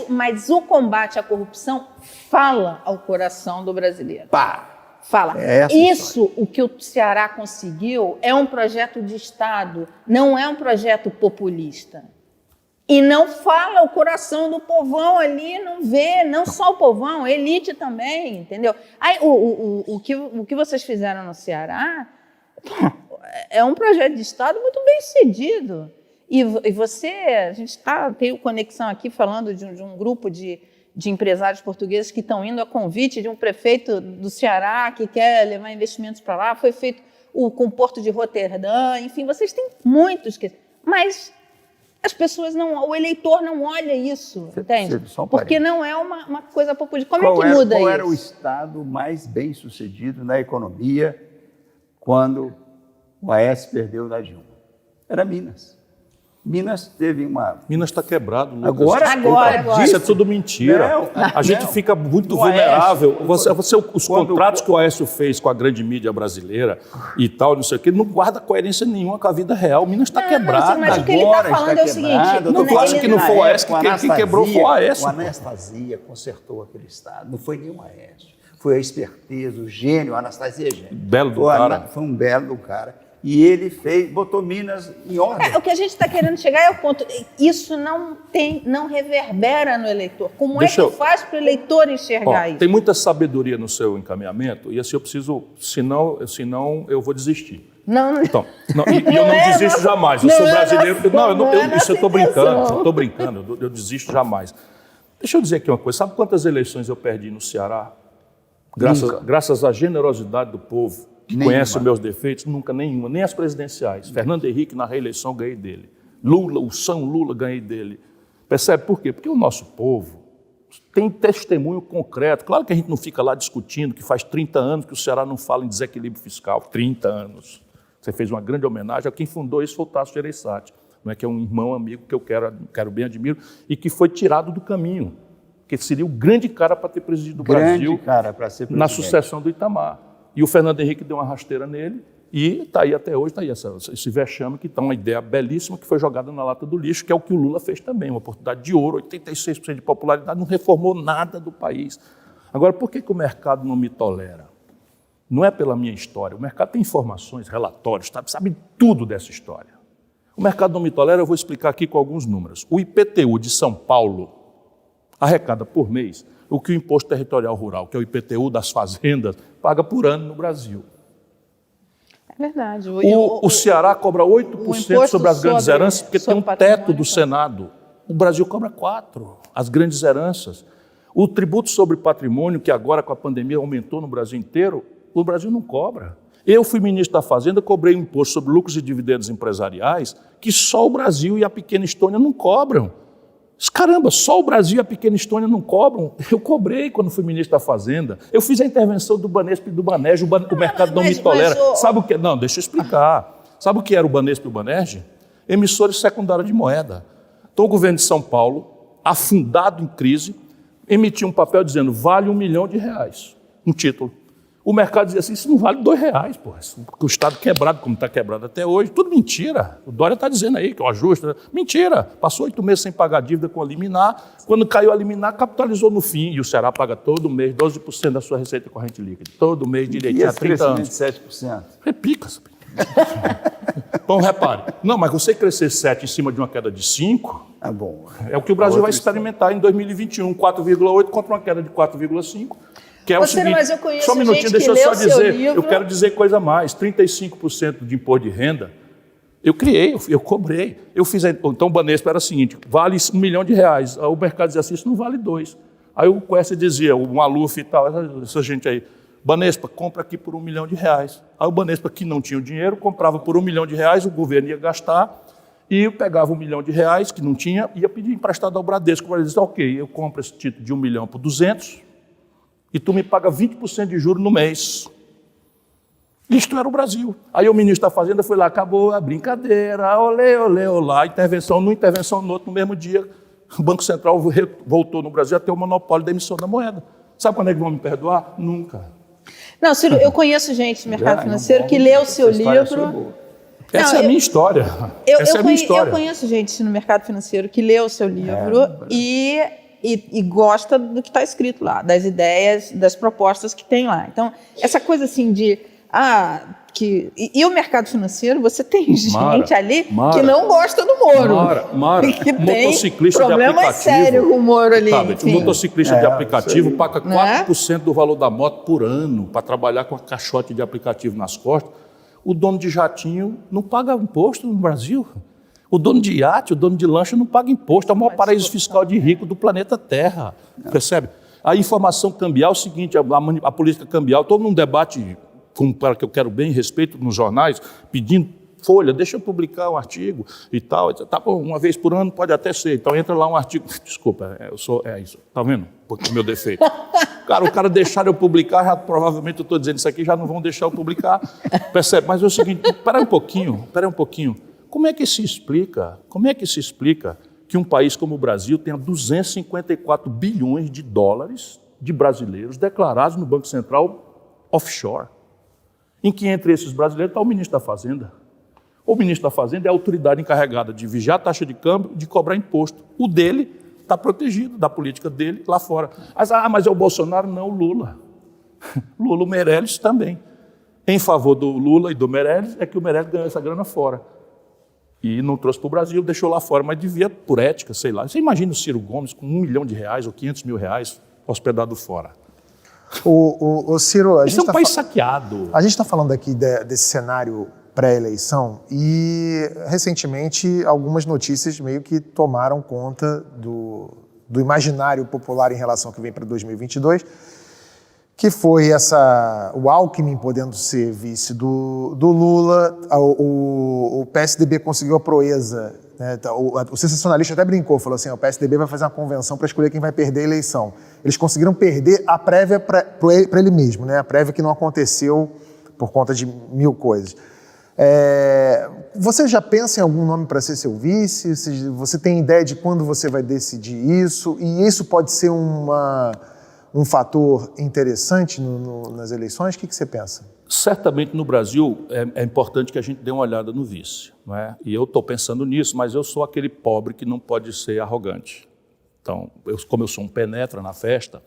Mas o combate à corrupção fala ao coração do brasileiro. Pá! Fala. É essa Isso, o que o Ceará conseguiu, é um projeto de Estado, não é um projeto populista. E não fala o coração do povão ali, não vê, não só o povão, a elite também, entendeu? Aí, o que vocês fizeram no Ceará é um projeto de Estado muito bem sucedido. E a gente tem conexão aqui falando de um grupo de empresários portugueses que estão indo a convite de um prefeito do Ceará que quer levar investimentos para lá. Foi feito com o Porto de Roterdã, enfim, vocês têm muitos. Mas as pessoas o eleitor não olha isso, entende? Porque não é uma coisa populista. Como é que muda isso? Qual era o estado mais bem sucedido na economia quando o Aécio perdeu da Dilma? Era Minas. Minas teve uma... Minas está quebrado, Lucas. Agora. Isso é tudo mentira. A gente fica muito vulnerável. Os contratos que o Aécio fez com a grande mídia brasileira e tal, não sei o quê, não guarda coerência nenhuma com a vida real. Minas está quebrada. Mas o que ele está falando é o seguinte... Tu acha que não foi o Aécio que quebrou, foi o Aécio. O Anastasia consertou aquele estado. Não foi nem o Aécio. Foi a esperteza, o gênio, a Anastasia gênio. Belo do cara. Foi um belo do cara. E ele botou Minas em ordem. O que a gente está querendo chegar é o ponto. Isso não reverbera no eleitor. Como é que faz para o eleitor enxergar isso? Tem muita sabedoria no seu encaminhamento, e assim eu preciso, senão eu vou desistir. Não. Então, e eu não desisto jamais. Eu sou brasileiro. Isso eu estou brincando. Eu desisto jamais. Deixa eu dizer aqui uma coisa. Sabe quantas eleições eu perdi no Ceará? Graças à generosidade do povo. Que conhece os meus defeitos, nunca nenhuma, nem as presidenciais. Fernando Henrique, na reeleição, ganhei dele. O São Lula, ganhei dele. Percebe por quê? Porque o nosso povo tem testemunho concreto. Claro que a gente não fica lá discutindo que faz 30 anos que o Ceará não fala em desequilíbrio fiscal. 30 anos. Você fez uma grande homenagem a quem fundou isso, foi o Tasso Gereissati, não é? Que é um irmão, amigo que eu quero bem, admiro, e que foi tirado do caminho, que seria o grande cara para ter presidido o Brasil cara para ser presidente. na sucessão do Itamar. E o Fernando Henrique deu uma rasteira nele e está aí até hoje, está aí esse vexame que está uma ideia belíssima que foi jogada na lata do lixo, que é o que o Lula fez também, uma oportunidade de ouro, 86% de popularidade, não reformou nada do país. Agora, por que o mercado não me tolera? Não é pela minha história, o mercado tem informações, relatórios, sabe tudo dessa história. O mercado não me tolera, eu vou explicar aqui com alguns números. O IPTU de São Paulo arrecada por mês o que o Imposto Territorial Rural, que é o IPTU das fazendas, paga por ano no Brasil. É verdade. O Ceará cobra 8% sobre as grandes heranças, porque tem um teto do Senado. O Brasil cobra 4%, as grandes heranças. O tributo sobre patrimônio, que agora com a pandemia aumentou no Brasil inteiro, o Brasil não cobra. Eu fui ministro da Fazenda, cobrei um imposto sobre lucros e dividendos empresariais que só o Brasil e a pequena Estônia não cobram. Caramba, só o Brasil e a pequena Estônia não cobram. Eu cobrei quando fui ministro da Fazenda. Eu fiz a intervenção do Banesp e do Banerj, o mercado não me tolera. Sabe o que? Não, deixa eu explicar. Sabe o que era o Banesp e o Banerj? Emissores secundários de moeda. Então o governo de São Paulo, afundado em crise, emitiu um papel dizendo vale R$1 milhão, um título. O mercado dizia assim, isso não vale R$2, porra. O Estado quebrado, como está quebrado até hoje, tudo mentira. O Dória está dizendo aí que é o ajuste. Mentira. Passou 8 meses sem pagar dívida com a liminar. Quando caiu a liminar, capitalizou no fim. E o Ceará paga todo mês 12% da sua receita corrente líquida. Todo mês direitinho, há 30 anos. De 7%? Repica. Então, repare. Não, mas você crescer 7 em cima de uma queda de 5... É bom. É o que o Brasil vai experimentar em 2021. 4,8 contra uma queda de 4,5. Que é o seguinte, mas eu conheço só um minutinho, gente deixa eu que só leu seu dizer, livro. eu quero dizer coisa a mais, 35% de imposto de renda, eu criei, eu cobrei, eu fiz, então o Banesp era o seguinte, vale R$1 milhão, aí o mercado dizia assim, isso não vale 2. Aí o Quercia dizia, o Maluf e tal, essa gente aí, Banespa, compra aqui por R$1 milhão. Aí o Banespa, que não tinha o dinheiro, comprava por R$1 milhão, o governo ia gastar, e eu pegava R$1 milhão, que não tinha, ia pedir emprestado ao Bradesco. O Bradesco disse, ok, eu compro esse título de R$1 milhão por 200, e tu me paga 20% de juros no mês. Isto era o Brasil. Aí o ministro da Fazenda foi lá, acabou a brincadeira, olê, olê, olá, intervenção num, intervenção no outro, no mesmo dia, o Banco Central voltou no Brasil a ter o monopólio da emissão da moeda. Sabe quando é que vão me perdoar? Nunca. Não, Ciro, eu conheço gente no mercado financeiro que leu o seu livro. Essa é a minha história. Essa é a minha história. Eu conheço gente no mercado financeiro que leu o seu livro e gosta do que está escrito lá, das ideias, das propostas que tem lá. Então, essa coisa assim de... E o mercado financeiro, você tem gente ali que não gosta do Moro. Que tem motociclista problema de aplicativo. sério com o Moro ali. Um motociclista de aplicativo paga 4% do valor da moto por ano para trabalhar com a caixote de aplicativo nas costas. O dono de jatinho não paga imposto no Brasil. O dono de iate, o dono de lancha não paga imposto. É o maior paraíso fiscal de rico do planeta Terra. Percebe? A informação cambial é o seguinte, a política cambial, todo mundo debate, para que eu quero bem, respeito nos jornais, pedindo, Folha, deixa eu publicar um artigo e tal. Tá bom, uma vez por ano pode até ser. Então entra lá um artigo. Desculpa, é isso. Tá vendo? Porque meu defeito. Cara, o cara deixar eu publicar, já, provavelmente eu estou dizendo isso aqui, já não vão deixar eu publicar. Percebe? Mas é o seguinte, espera um pouquinho. Como é que se explica que um país como o Brasil tenha 254 bilhões de dólares de brasileiros declarados no Banco Central offshore? Em que entre esses brasileiros está o ministro da Fazenda. O ministro da Fazenda é a autoridade encarregada de vigiar a taxa de câmbio e de cobrar imposto. O dele está protegido da política dele lá fora. Mas é o Bolsonaro? Não, o Lula. Lula, o Meirelles também. Em favor do Lula e do Meirelles é que o Meirelles ganhou essa grana fora. E não trouxe para o Brasil, deixou lá fora, mas devia, por ética, sei lá. Você imagina o Ciro Gomes com R$1 milhão ou R$500 mil hospedado fora. O Ciro, Esse é um país saqueado. A gente está falando aqui desse cenário pré-eleição e, recentemente, algumas notícias meio que tomaram conta do imaginário popular em relação ao que vem para 2022, que foi o Alckmin podendo ser vice do Lula, o PSDB conseguiu a proeza, né? O sensacionalista até brincou, falou assim, o PSDB vai fazer uma convenção para escolher quem vai perder a eleição. Eles conseguiram perder a prévia para ele mesmo, né? A prévia que não aconteceu por conta de 1000 coisas. Você já pensa em algum nome para ser seu vice? Você tem ideia de quando você vai decidir isso? E isso pode ser um fator interessante nas eleições? O que você pensa? Certamente no Brasil é importante que a gente dê uma olhada no vice, não é? E eu estou pensando nisso, mas eu sou aquele pobre que não pode ser arrogante. Então, como eu sou um penetra na festa,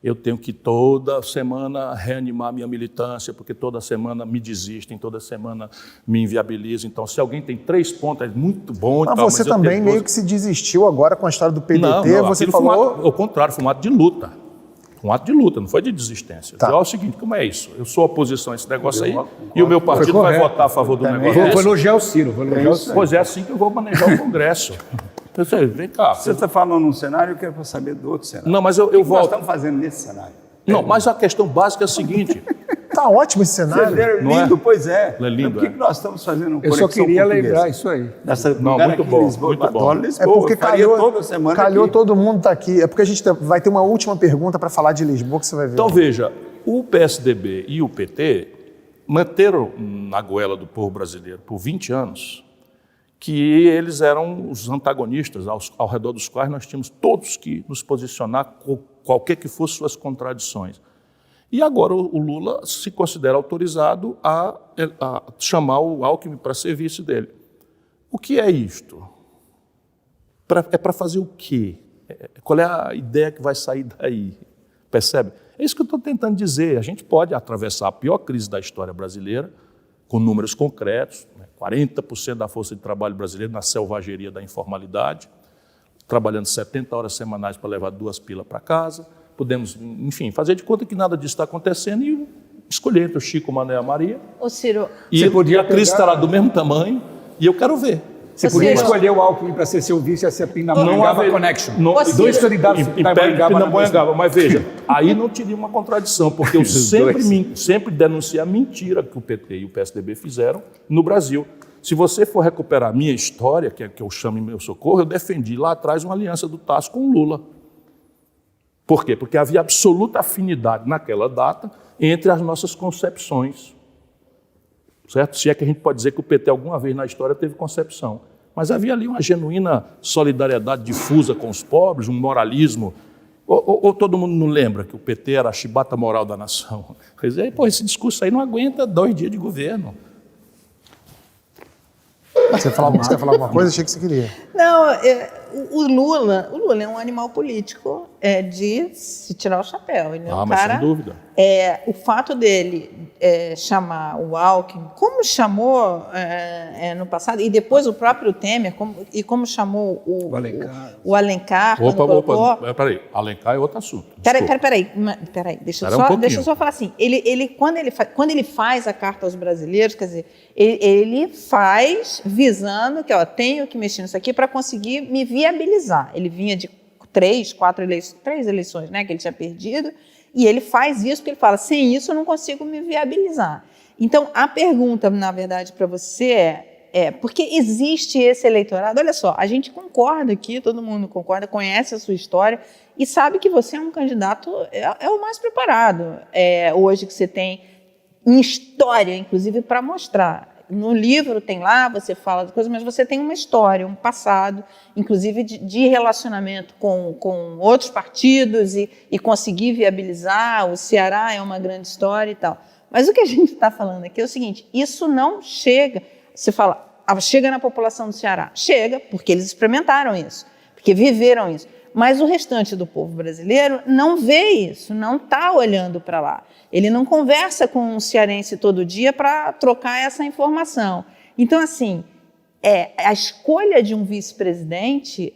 eu tenho que toda semana reanimar minha militância, porque toda semana me desistem, toda semana me inviabilizam. Então, se alguém tem 3 pontos, é muito bom. Mas você também meio que se desistiu agora com a história do PDT. Não, você falou... Ao contrário, foi um ato de luta. Um ato de luta, não foi de desistência. Tá. É o seguinte, como é isso? Eu sou oposição a esse negócio aí e o meu partido vai votar a favor do negócio. Vou elogiar o Ciro. Pois é assim que eu vou manejar o Congresso. Vem cá. Você está falando num cenário, eu quero saber do outro cenário. Não, mas eu volto. O que nós volto. estamos fazendo nesse cenário? Não, mas a questão básica é a seguinte. Tá ótimo esse cenário. Lindo, pois é. É lindo, o que nós estamos fazendo? Eu só queria lembrar isso aí. Não, muito bom, muito bom. É porque calhou aqui. Todo mundo está aqui. É porque a gente vai ter uma última pergunta para falar de Lisboa que você vai ver. Então veja, o PSDB e o PT manteram na goela do povo brasileiro por 20 anos que eles eram os antagonistas ao redor dos quais nós tínhamos todos que nos posicionar com qualquer que fossem suas contradições. E agora o Lula se considera autorizado a chamar o Alckmin para ser vice dele. O que é isto? É para fazer o quê? Qual é a ideia que vai sair daí? Percebe? É isso que eu estou tentando dizer. A gente pode atravessar a pior crise da história brasileira com números concretos, 40% da força de trabalho brasileira na selvageria da informalidade, trabalhando 70 horas semanais para levar 2 pilas para casa. Podemos, enfim, fazer de conta que nada disso está acontecendo e escolher entre o Chico, o Mané e a Maria. Ô, Ciro, e a crise estará do mesmo tamanho e eu quero ver. Você podia escolher o Alckmin para ser seu vice e a ser Pindamonhangaba Connection. Dois candidatos Pindamonhangaba, mas veja, aí não teria uma contradição, porque eu sempre denunciei a mentira que o PT e o PSDB fizeram no Brasil. Se você for recuperar a minha história, que é que eu chamo em meu socorro, eu defendi lá atrás uma aliança do Tasso com o Lula. Por quê? Porque havia absoluta afinidade naquela data entre as nossas concepções. Certo? Se é que a gente pode dizer que o PT alguma vez na história teve concepção. Mas havia ali uma genuína solidariedade difusa com os pobres, um moralismo. Ou todo mundo não lembra que o PT era a chibata moral da nação? Quer dizer, esse discurso aí não aguenta 2 dias de governo. Você quer falar alguma coisa? Achei que você queria. Não, o Lula é um animal político de se tirar o chapéu. Ele é um mas cara, sem dúvida. O fato dele chamar o Alckmin, como chamou no passado, e depois o próprio Temer, como chamou o Alencar. Opa, peraí, Alencar é outro assunto. Peraí, deixa eu só falar assim. Quando ele faz a carta aos brasileiros, quer dizer, ele faz visando que tenho que mexer nisso aqui para conseguir me viabilizar. Ele vinha de 3 eleições, né, que ele tinha perdido, e ele faz isso porque ele fala, sem isso eu não consigo me viabilizar. Então, a pergunta, na verdade, para você porque existe esse eleitorado, olha só, a gente concorda aqui, todo mundo concorda, conhece a sua história e sabe que você é um candidato, é o mais preparado hoje que você tem em história, inclusive, para mostrar. No livro tem lá, você fala de coisas, mas você tem uma história, um passado, inclusive de relacionamento com outros partidos e conseguir viabilizar. O Ceará é uma grande história e tal. Mas o que a gente está falando aqui é o seguinte, isso não chega, você fala, chega na população do Ceará. Chega, porque eles experimentaram isso, porque viveram isso. Mas o restante do povo brasileiro não vê isso, não está olhando para lá. Ele não conversa com um cearense todo dia para trocar essa informação. Então, assim, a escolha de um vice-presidente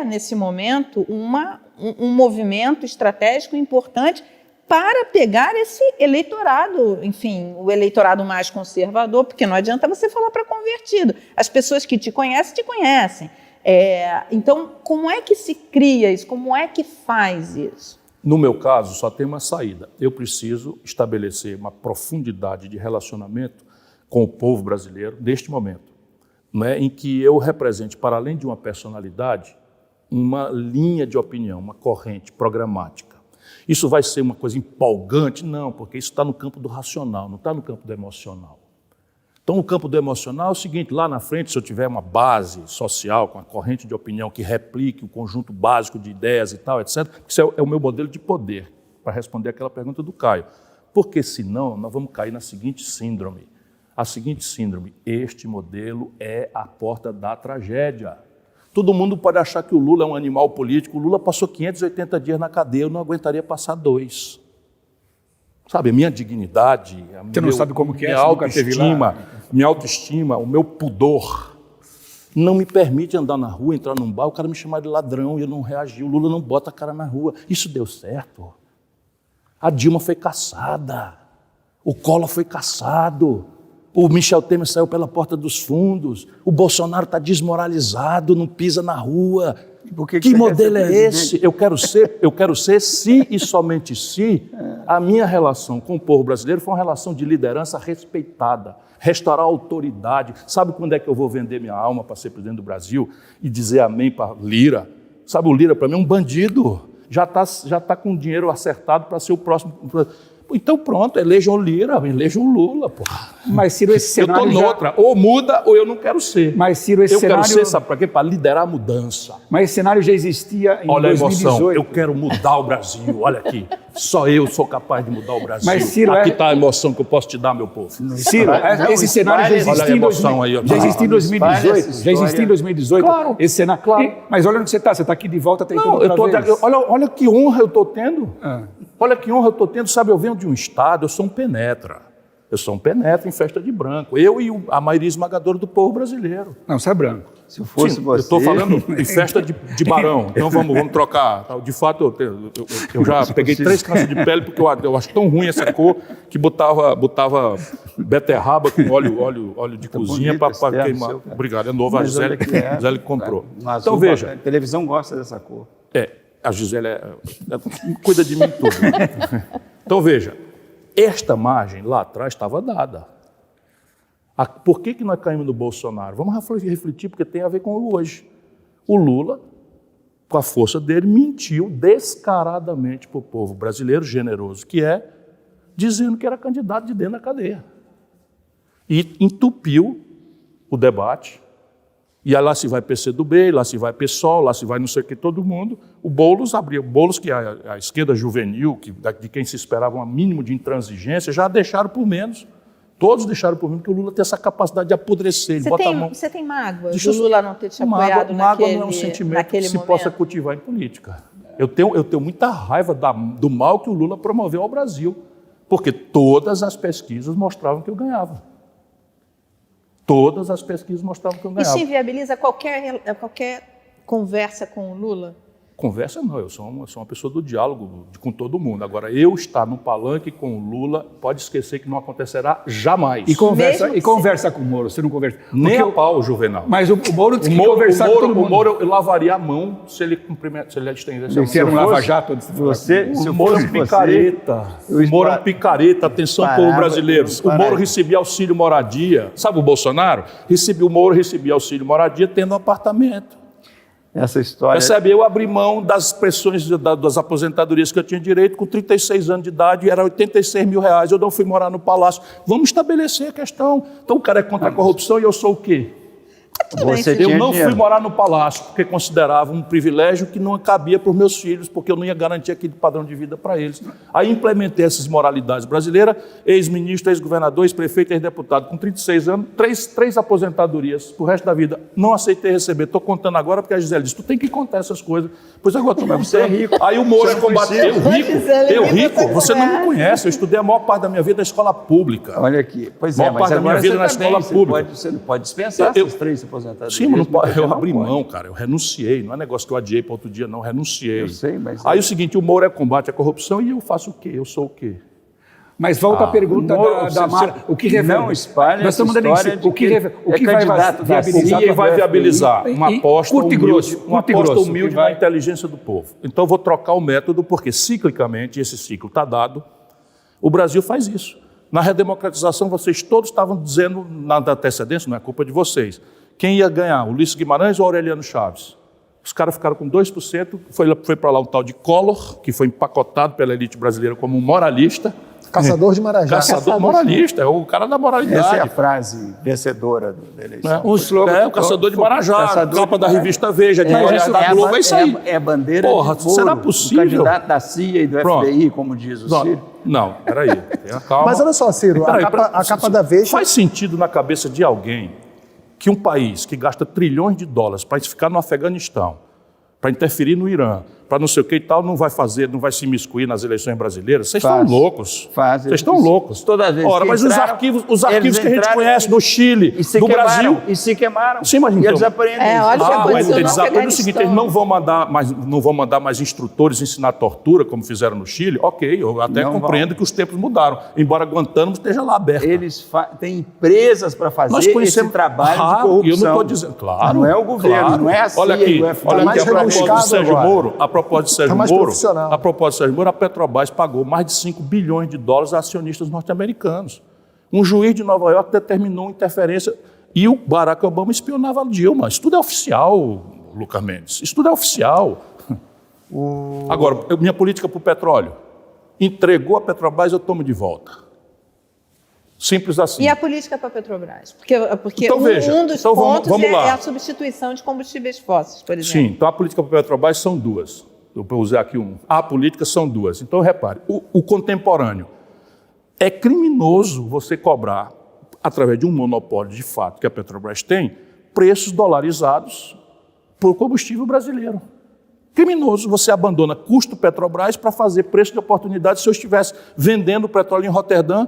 nesse momento, um movimento estratégico importante para pegar esse eleitorado, enfim, o eleitorado mais conservador, porque não adianta você falar para convertido. As pessoas que te conhecem. Então, como é que se cria isso? Como é que faz isso? No meu caso, só tem uma saída. Eu preciso estabelecer uma profundidade de relacionamento com o povo brasileiro neste momento, em que eu represente, para além de uma personalidade, uma linha de opinião, uma corrente programática. Isso vai ser uma coisa empolgante? Não, porque isso está no campo do racional, não está no campo do emocional. Então, o campo do emocional é o seguinte, lá na frente, se eu tiver uma base social, com uma corrente de opinião que replique o conjunto básico de ideias e tal, etc., isso é o meu modelo de poder. para responder aquela pergunta do Caio. Porque senão nós vamos cair na seguinte síndrome. A seguinte síndrome: este modelo é a porta da tragédia. Todo mundo pode achar que o Lula é um animal político. O Lula passou 580 dias na cadeia, eu não aguentaria passar 2. Sabe, a minha dignidade, Você não sabe como que é, minha você nunca esteve lá. minha autoestima, o meu pudor não me permite andar na rua, entrar num bar, o cara me chamar de ladrão e eu não reagir. O Lula não bota a cara na rua. Isso deu certo. A Dilma foi caçada. O Collor foi caçado. O Michel Temer saiu pela porta dos fundos. O Bolsonaro está desmoralizado, não pisa na rua. Que modelo é esse? Eu quero ser se e somente se a minha relação com o povo brasileiro for uma relação de liderança respeitada, restaurar a autoridade. Sabe quando é que eu vou vender minha alma para ser presidente do Brasil e dizer amém para Lira? Sabe, o Lira para mim é um bandido. Já tá com o dinheiro acertado para ser o próximo. Então pronto, elejam o Lira, elejam o Lula, pô. Mas, Ciro, esse cenário eu estou noutra, ou muda ou eu não quero ser. Mas, Ciro, esse eu cenário... quero ser, sabe para quê? Para liderar a mudança. Mas esse cenário já existia em Olha 2018. a emoção, eu quero mudar o Brasil, olha aqui. Só eu sou capaz de mudar o Brasil. Mas, Ciro, aqui está a emoção que eu posso te dar, meu povo. Ciro, esse cenário já existia em 2018. Já existia em 2018. Claro, esse cenário. claro. Mas olha onde você está aqui de volta tentando outra vez. Olha que honra eu estou tendo. Olha que honra eu estou tendo. Sabe, eu venho de um estado, eu sou um penetra. Eu sou um penetra em festa de branco. Eu e a maioria esmagadora do povo brasileiro. Não, você é branco. Se fosse Sim, você... eu estou falando em festa de barão. Então vamos trocar. De fato, eu já peguei 3 cânceres de pele porque eu acho tão ruim essa cor que botava beterraba com óleo de cozinha para queimar. Obrigado, é novo. A Gisele comprou. Então veja. A televisão gosta dessa cor. A Gisele cuida de mim tudo. Então veja, esta margem lá atrás estava dada. Por que nós caímos no Bolsonaro? Vamos refletir, porque tem a ver com o hoje. O Lula, com a força dele, mentiu descaradamente para o povo brasileiro, generoso que é, dizendo que era candidato de dentro da cadeia. E entupiu o debate. E aí lá se vai PCdoB, lá se vai PSOL, lá se vai não sei o que, todo mundo. O Boulos abriu. Boulos, que é a esquerda juvenil, de quem se esperava um mínimo de intransigência, já deixaram por menos. Todos deixaram por menos, porque o Lula tem essa capacidade de apodrecer. Você tem mágoa do Lula não ter te apoiado mágoa não é um sentimento que se possa cultivar em política. Eu tenho muita raiva do mal que o Lula promoveu ao Brasil, porque todas as pesquisas mostravam que eu ganhava. Todas as pesquisas mostravam que eu ganhava. Isso inviabiliza qualquer conversa com o Lula? Conversa não, eu sou uma pessoa do diálogo com todo mundo. Agora, eu estar no palanque com o Lula, pode esquecer que não acontecerá jamais. E conversa com o Moro, você não conversa? Nem a pau, Juvenal. Mas o Moro tem que conversar com todo mundo. O Moro, eu lavaria a mão se ele estendesse a mão. Se era um lava-jato. O Moro é um picareta. O Moro é um picareta, atenção, povo brasileiro. O Moro recebia auxílio moradia. Sabe o Bolsonaro? O Moro recebia auxílio moradia tendo um apartamento. Essa história... Percebe? Eu abri mão das pressões das aposentadorias que eu tinha direito com 36 anos de idade e era R$86 mil. Eu não fui morar no Palácio. Vamos estabelecer a questão. Então o cara é contra a corrupção e eu sou o quê? Eu não fui morar no Palácio porque considerava um privilégio que não cabia para os meus filhos, porque eu não ia garantir aquele padrão de vida para eles. Aí implementei essas moralidades brasileiras, ex-ministro, ex-governador, ex-prefeito, ex-deputado, com 36 anos, três aposentadorias para o resto da vida. Não aceitei receber. Estou contando agora porque a Gisele disse, tu tem que contar essas coisas. Pois agora tu vai ser rico. Aí o Moro combateu. Eu rico? Você não me conhece. Eu estudei a maior parte da minha vida na escola pública. Olha aqui. Pois é, a maior parte da minha vida na escola pública. Você não pode dispensar essas 3 aposentadorias. Sim, mas eu abri mão, cara, eu renunciei, não é negócio que eu adiei para outro dia, não, renunciei. Eu sei, mas... Aí o seguinte, o Moro é combate à corrupção e eu faço o quê? Eu sou o quê? Mas volta a pergunta da Mara, o que revela? Não espalha Nós estamos dando o que vai viabilizar? Ninguém vai viabilizar uma aposta humilde na inteligência do povo. Então eu vou trocar o método, porque ciclicamente, esse ciclo está dado, o Brasil faz isso. Na redemocratização, vocês todos estavam dizendo, na antecedência, não é culpa de vocês, quem ia ganhar, Ulisses Guimarães ou Aureliano Chaves? Os caras ficaram com 2%, foi para lá um tal de Collor, que foi empacotado pela elite brasileira como um moralista, Caçador de Marajá. Caçador moralista, é o cara da moralidade. Essa é a frase vencedora da eleição. O caçador de Marajá, Caçador capa de da Marajá. revista Veja, de Marajá da Globo, é isso aí. É a bandeira Porra, de Moro, será possível? o candidato da CIA e do Pronto. FBI, como diz o Ciro. Não, peraí, tenha calma. Mas olha só, Ciro, Peraí, a capa da Veja... Faz sentido na cabeça de alguém que um país que gasta trilhões de dólares para ficar no Afeganistão, para interferir no Irã, para não sei o que e tal, não vai se imiscuir nas eleições brasileiras? Vocês estão loucos. Vocês estão loucos. Todas as vezes Ora, mas entraram, os arquivos que a gente conhece no Chile, do Brasil... E se queimaram. Sim, mas e então, eles aprendem. olha o que aconteceu eles no aprendem o seguinte, eles Afeganistão. não vão mandar mais instrutores ensinar tortura, como fizeram no Chile. Ok, eu até Não compreendo que os tempos mudaram, embora Guantánamo esteja lá aberto. Eles têm empresas para fazer Nós conhecemos esse trabalho de corrupção. E eu não estou dizendo, claro. Não é o governo, claro. não é a CIA, olha aqui, não é a FBI. olha mais aqui, a propósito de rebuscado Sérgio agora. Moro, a propósito de Sérgio mais Moro, profissional. a propósito de Sérgio Moro, a Petrobras pagou mais de 5 bilhões de dólares a acionistas norte-americanos. Um juiz de Nova York determinou interferência e o Barack Obama espionava a Dilma. Isso tudo é oficial, Lucas Mendes. Isso tudo é oficial. Agora, minha política para o petróleo. Entregou a Petrobras, eu tomo de volta. Simples assim. E a política para a Petrobras? Porque Então, veja, um dos então pontos vamos lá. é a substituição de combustíveis fósseis, por exemplo. Sim, então a política para a Petrobras são duas. Eu vou usar aqui um. A política são duas. Então, repare, o contemporâneo. É criminoso você cobrar, através de um monopólio de fato que a Petrobras tem, preços dolarizados por combustível brasileiro. Criminoso, você abandona custo Petrobras para fazer preço de oportunidade. Se eu estivesse vendendo petróleo em Roterdã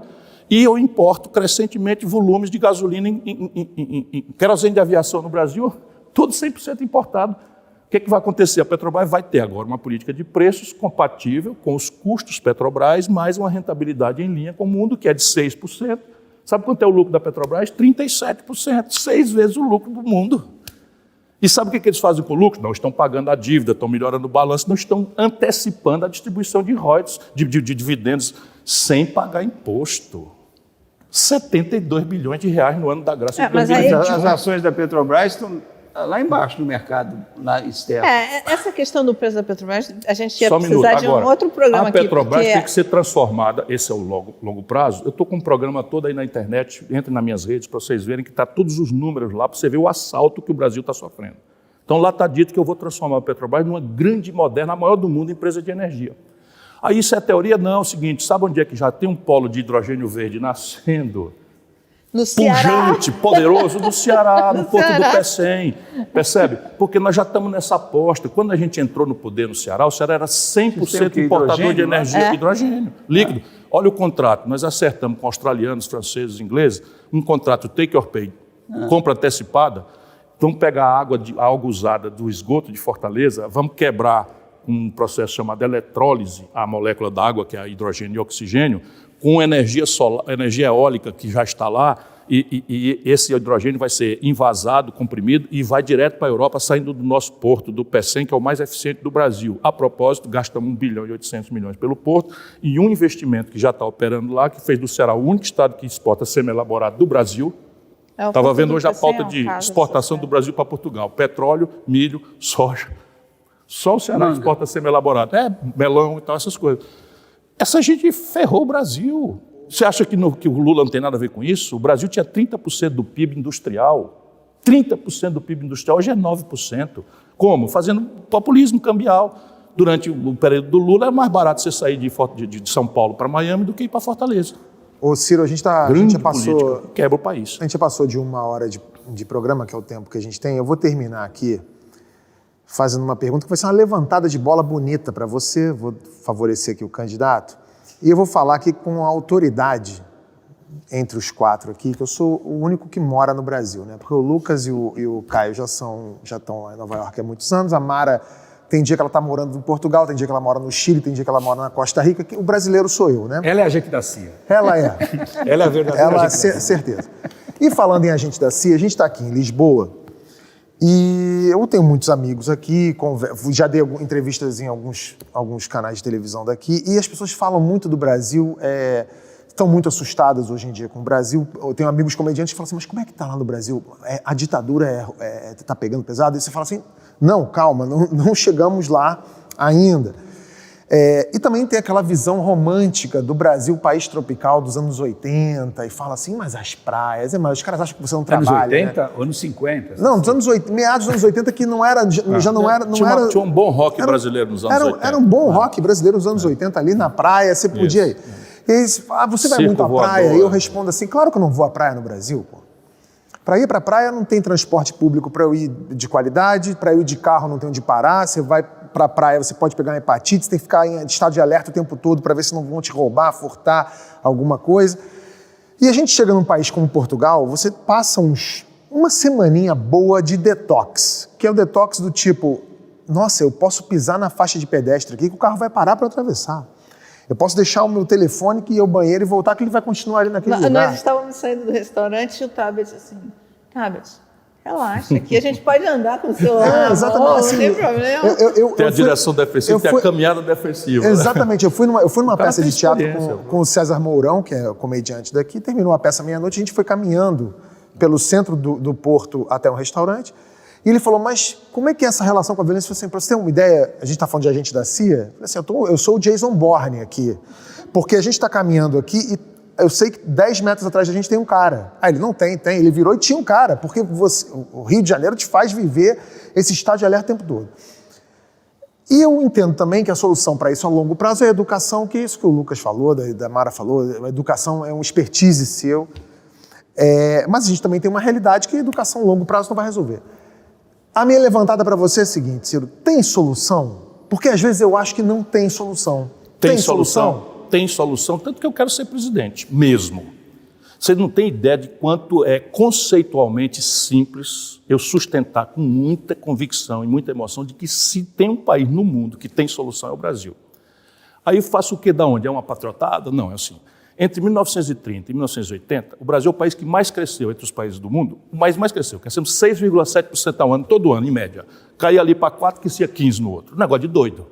e eu importo crescentemente volumes de gasolina em querosene de aviação no Brasil, tudo 100% importado. O que vai acontecer? A Petrobras vai ter agora uma política de preços compatível com os custos Petrobras, mais uma rentabilidade em linha com o mundo, que é de 6%. Sabe quanto é o lucro da Petrobras? 37%, 6 vezes o lucro do mundo. E sabe o que eles fazem com o lucro? Não estão pagando a dívida, estão melhorando o balanço, não estão antecipando a distribuição de royalties, de dividendos, sem pagar imposto. 72 bilhões de reais no ano da graça de Mas 2020. As ações da Petrobras estão lá embaixo no mercado externo. Essa questão do preço da Petrobras, a gente ia Só um precisar minuto. de Agora, um outro programa a aqui. Petrobras tem que ser transformada, esse é o longo prazo. Eu estou com um programa todo aí na internet, entre nas minhas redes para vocês verem que está todos os números lá, para você ver o assalto que o Brasil está sofrendo. Então lá está dito que eu vou transformar a Petrobras numa grande, moderna, a maior do mundo, empresa de energia. Aí isso é teoria? Não, é o seguinte, sabe onde é que já tem um polo de hidrogênio verde nascendo? No Ceará. Pujante, poderoso, do Ceará, no Porto Ceará. do Pecém, percebe? Porque nós já estamos nessa aposta. Quando a gente entrou no poder no Ceará, o Ceará era 100% importador de energia, hidrogênio, líquido. Olha o contrato, nós acertamos com australianos, franceses, ingleses, um contrato take or pay, compra antecipada, vamos pegar a água usada do esgoto de Fortaleza, vamos quebrar um processo chamado eletrólise, a molécula da água, que é hidrogênio e oxigênio, com energia solar, energia eólica que já está lá, e esse hidrogênio vai ser envasado, comprimido, e vai direto para a Europa, saindo do nosso porto, do Pecém, que é o mais eficiente do Brasil. A propósito, gasta 1 bilhão e 800 milhões pelo porto, e um investimento que já está operando lá, que fez do Ceará o único estado que exporta semi-elaborado do Brasil. Estava vendo hoje a pauta de exportação do Brasil para Portugal. Petróleo, milho, soja. Só o Ceará exporta semi-elaborado. Melão e tal, essas coisas. Essa gente ferrou o Brasil. Você acha que o Lula não tem nada a ver com isso? O Brasil tinha 30% do PIB industrial. 30% do PIB industrial, hoje é 9%. Como? Fazendo populismo cambial. Durante o período do Lula, era mais barato você sair de São Paulo para Miami do que ir para Fortaleza. Ô, Ciro, a gente Grande já passou... política, quebra o país. A gente já passou de 1 hora de programa, que é o tempo que a gente tem. Eu vou terminar aqui fazendo uma pergunta que vai ser uma levantada de bola bonita para você. Vou favorecer aqui o candidato. E eu vou falar aqui com a autoridade entre os 4 aqui, que eu sou o único que mora no Brasil, né? Porque o Lucas e o Caio já estão lá em Nova York há muitos anos. A Mara, tem dia que ela está morando em Portugal, tem dia que ela mora no Chile, tem dia que ela mora na Costa Rica. O brasileiro sou eu, né? Ela é agente da CIA. Ela é. Ela é a verdadeira Ela, agente da CIA. certeza. E falando em agente da CIA, a gente está aqui em Lisboa e eu tenho muitos amigos aqui, já dei entrevistas em alguns canais de televisão daqui, e as pessoas falam muito do Brasil, estão muito assustadas hoje em dia com o Brasil. Eu tenho amigos comediantes que falam assim, mas como é que está lá no Brasil? A ditadura está pegando pesado? E você fala assim, não, calma, não chegamos lá ainda. E também tem aquela visão romântica do Brasil, país tropical dos anos 80, e fala assim, mas as praias, mas os caras acham que você não trabalha. Anos 80 né? ou anos 50? Não, dos anos 80, meados dos anos 80, que não era, já não era... Tinha um bom rock brasileiro nos anos 80. Era um bom rock brasileiro nos anos 80, ali na praia, você podia ir. E aí, você vai muito à praia? E eu respondo assim, claro que eu não vou à praia no Brasil, pô. Para ir para a praia não tem transporte público para eu ir de qualidade, para eu ir de carro não tem onde parar, você vai para a praia, você pode pegar uma hepatite, você tem que ficar em estado de alerta o tempo todo para ver se não vão te roubar, furtar alguma coisa. E a gente chega num país como Portugal, você passa uma semaninha boa de detox, que é o detox do tipo, nossa, eu posso pisar na faixa de pedestre aqui que o carro vai parar para eu atravessar. Eu posso deixar o meu telefone, que ir ao banheiro e voltar, que ele vai continuar ali naquele lugar. Nós estávamos saindo do restaurante e o Tabet assim, Tabet, relaxa, aqui a gente pode andar com o celular, exatamente, não assim, tem problema. Tem a direção defensiva, tem a caminhada defensiva. Exatamente, eu fui numa peça tem de teatro experiência. com o César Mourão, que é comediante daqui, terminou a peça meia-noite, a gente foi caminhando pelo centro do Porto até um restaurante, e ele falou, mas como é que é essa relação com a violência? Eu falei assim, pra você ter uma ideia, a gente está falando de agente da CIA, eu falei assim, eu sou o Jason Bourne aqui, porque a gente está caminhando aqui e eu sei que 10 metros atrás da gente tem um cara. Ah, ele não tem, ele virou e tinha um cara, porque o Rio de Janeiro te faz viver esse estado de alerta o tempo todo. E eu entendo também que a solução para isso a longo prazo é a educação, que é isso que o Lucas falou, da Mara falou, a educação é um expertise seu, mas a gente também tem uma realidade que a educação a longo prazo não vai resolver. A minha levantada para você é a seguinte, Ciro, tem solução? Porque às vezes eu acho que não tem solução. Tem solução? Tem solução, tanto que eu quero ser presidente, mesmo. Você não tem ideia de quanto é conceitualmente simples eu sustentar com muita convicção e muita emoção de que se tem um país no mundo que tem solução é o Brasil. Aí eu faço o quê da onde? É uma patriotada? Não, é assim. Entre 1930 e 1980, o Brasil é o país que mais cresceu entre os países do mundo, o país mais cresceu. Crescemos 6,7% ao ano, todo ano, em média. Caía ali para 4, que ia 15 no outro. Negócio de doido.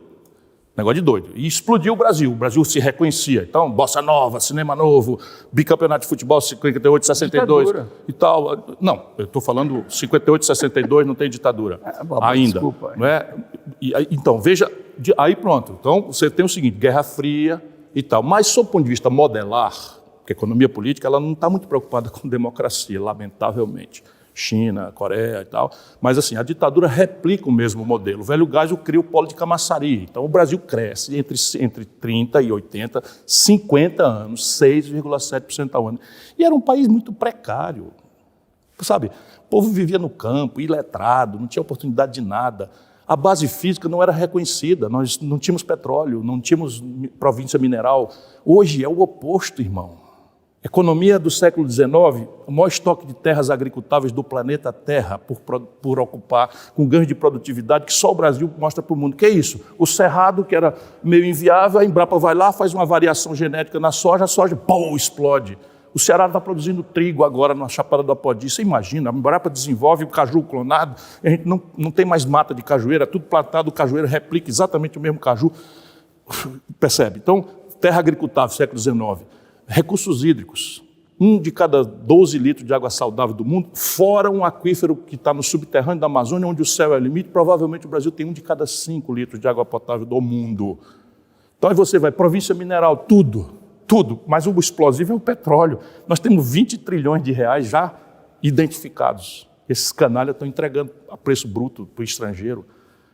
E explodiu o Brasil se reconhecia. Então, bossa nova, cinema novo, bicampeonato de futebol 58, 62 ditadura. E tal. Não, eu estou falando 58, 62, não tem ditadura ainda. Desculpa. Não é? Então, veja, aí pronto. Então, você tem o seguinte, Guerra Fria e tal. Mas, sob o ponto de vista modelar, porque a economia política ela não está muito preocupada com democracia, lamentavelmente. China, Coreia e tal, mas assim, a ditadura replica o mesmo modelo. O velho Geisel cria o polo de Camaçari, então o Brasil cresce entre 30 e 80, 50 anos, 6,7% ao ano. E era um país muito precário, sabe? O povo vivia no campo, iletrado, não tinha oportunidade de nada. A base física não era reconhecida, nós não tínhamos petróleo, não tínhamos província mineral. Hoje é o oposto, irmão. Economia do século XIX, o maior estoque de terras agricultáveis do planeta Terra por ocupar, com ganhos de produtividade que só o Brasil mostra para o mundo. Que é isso? O cerrado, que era meio inviável, a Embrapa vai lá, faz uma variação genética na soja, a soja, pum, explode. O Ceará está produzindo trigo agora na Chapada do Apodi. Você imagina, a Embrapa desenvolve o caju clonado, e a gente não tem mais mata de cajueira, tudo plantado, o cajueiro replica exatamente o mesmo caju. Percebe? Então, terra agricultável, século XIX. Recursos hídricos, 1 de cada 12 litros de água saudável do mundo, fora um aquífero que está no subterrâneo da Amazônia, onde o céu é o limite, provavelmente o Brasil tem 1 de cada 5 litros de água potável do mundo. Então aí você vai, província mineral, tudo, mas o explosivo é o petróleo. Nós temos 20 trilhões de reais já identificados. Esses canalhas estão entregando a preço bruto para o estrangeiro.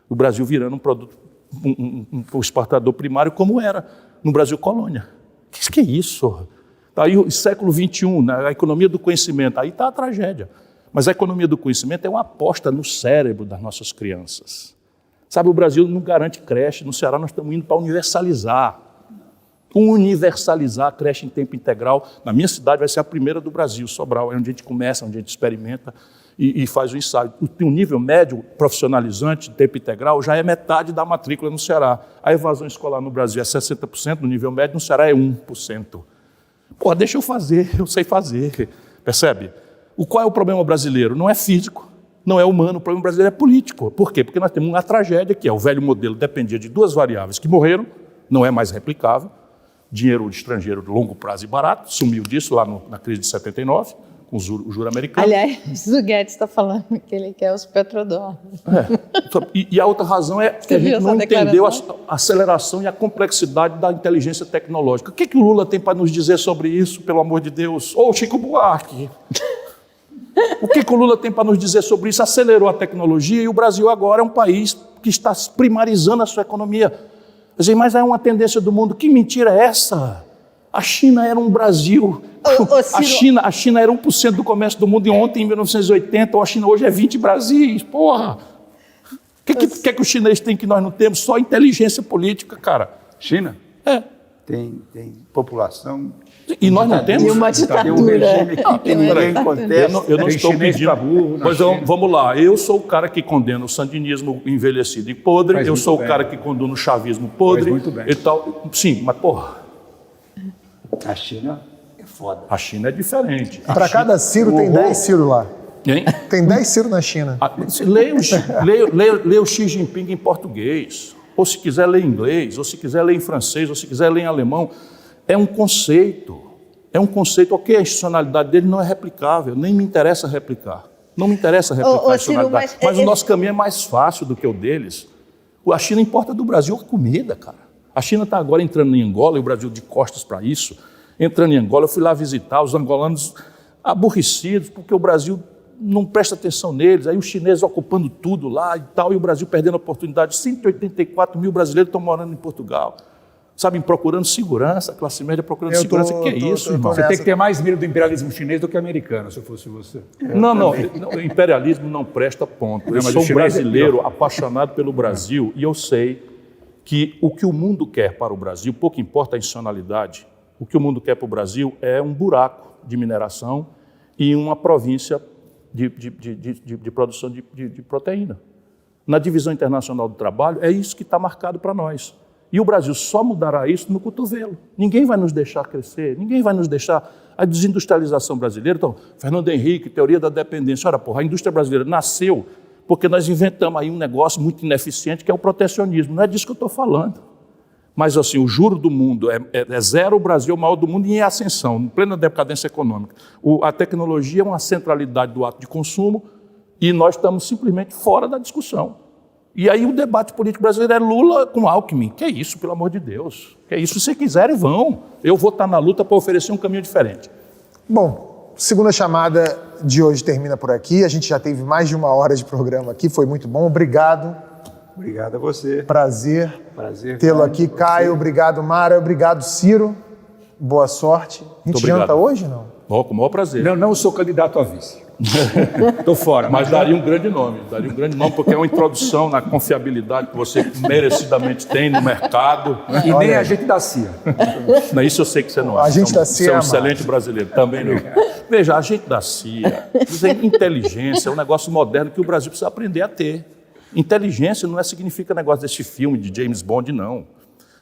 O Brasil virando um produto, um exportador primário como era no Brasil colônia. O que é isso? Aí o século XXI, a economia do conhecimento, aí está a tragédia. Mas a economia do conhecimento é uma aposta no cérebro das nossas crianças. Sabe, o Brasil não garante creche, no Ceará nós estamos indo para universalizar. Universalizar a creche em tempo integral. Na minha cidade vai ser a primeira do Brasil, Sobral, é onde a gente começa, onde a gente experimenta e faz o ensaio. O nível médio profissionalizante de tempo integral já é metade da matrícula no Ceará. A evasão escolar no Brasil é 60%, no nível médio no Ceará é 1%. Pô, deixa eu fazer, eu sei fazer, percebe? Qual é o problema brasileiro? Não é físico, não é humano, o problema brasileiro é político. Por quê? Porque nós temos uma tragédia que é o velho modelo dependia de 2 variáveis que morreram, não é mais replicável, dinheiro estrangeiro de longo prazo e barato, sumiu disso lá na crise de 79, com o juro americano. Aliás, o Guedes está falando que ele quer os petrodólares. E a outra razão é que a gente não entendeu a aceleração e a complexidade da inteligência tecnológica. O que o Lula tem para nos dizer sobre isso, pelo amor de Deus? Ô, Chico Buarque! O que o Lula tem para nos dizer sobre isso? Acelerou a tecnologia e o Brasil agora é um país que está primarizando a sua economia. Mas é uma tendência do mundo. Que mentira é essa? A China era um Brasil. A China era 1% do comércio do mundo ontem, em 1980. A China hoje é 20 Brasis. Porra! O que o chinês tem que nós não temos? Só inteligência política, cara. China? É. Tem população. E nós não temos? E uma ditadura. Tem um regime que ninguém contesta. Eu não estou pedindo. Burro, Pois vamos lá. Eu sou o cara que condena o sandinismo envelhecido e podre. Eu sou o cara que condena o chavismo podre. Faz muito bem. E tal. Sim, mas porra. A China é foda. A China é diferente. Para cada Ciro tem 10 Ciro lá. Hein? Tem 10 Ciro na China. Leia o Xi Jinping em português. Ou se quiser ler em inglês, ou se quiser ler em francês, ou se quiser ler em alemão. É um conceito. É um conceito. Ok, a institucionalidade dele não é replicável. Nem me interessa replicar. Não me interessa replicar a institucionalidade. Ciro, mas o nosso caminho é mais fácil do que o deles. A China importa do Brasil a comida, cara. A China está agora entrando em Angola, e o Brasil de costas para isso. Entrando em Angola, eu fui lá visitar os angolanos aborrecidos, porque o Brasil não presta atenção neles. Aí os chineses ocupando tudo lá e tal, e o Brasil perdendo a oportunidade. 184 mil brasileiros estão morando em Portugal. Sabem, procurando segurança, a classe média procurando segurança. Que é isso, irmão? Você tem que ter mais medo do imperialismo chinês do que americano, se eu fosse você. Não, o imperialismo não presta ponto. Eu sou um brasileiro apaixonado pelo Brasil e eu sei que o que o mundo quer para o Brasil, pouco importa a institucionalidade, o que o mundo quer para o Brasil é um buraco de mineração e uma província de produção de proteína. Na divisão internacional do trabalho, é isso que está marcado para nós. E o Brasil só mudará isso no cotovelo. Ninguém vai nos deixar crescer, ninguém vai nos deixar. A desindustrialização brasileira, então, Fernando Henrique, teoria da dependência. Ora, porra, a indústria brasileira nasceu porque nós inventamos aí um negócio muito ineficiente que é o protecionismo. Não é disso que eu estou falando. Mas, assim, o juro do mundo é zero, o Brasil é o maior do mundo e em ascensão, em plena decadência econômica. A tecnologia é uma centralidade do ato de consumo e nós estamos simplesmente fora da discussão. E aí o debate político brasileiro é Lula com Alckmin. Que é isso, pelo amor de Deus? Que é isso? Se quiserem, vão. Eu vou estar na luta para oferecer um caminho diferente. Bom, segunda chamada de hoje termina por aqui. A gente já teve mais de 1 hora de programa aqui, foi muito bom. Obrigado. Obrigado a você. Prazer Prazer tê-lo aqui. Caio, obrigado, Mara. Obrigado, Ciro. Boa sorte. A gente janta hoje, não? Bom, com o maior prazer. Não sou candidato a vice. Estou fora. Mas daria um grande nome, porque é uma introdução na confiabilidade que você merecidamente tem no mercado. Né? E nem a gente da CIA. Não, isso eu sei que você não é. A gente da CIA você é um excelente brasileiro, também não. Veja, a gente da CIA, inteligência é um negócio moderno que o Brasil precisa aprender a ter. Inteligência não significa negócio desse filme de James Bond, não.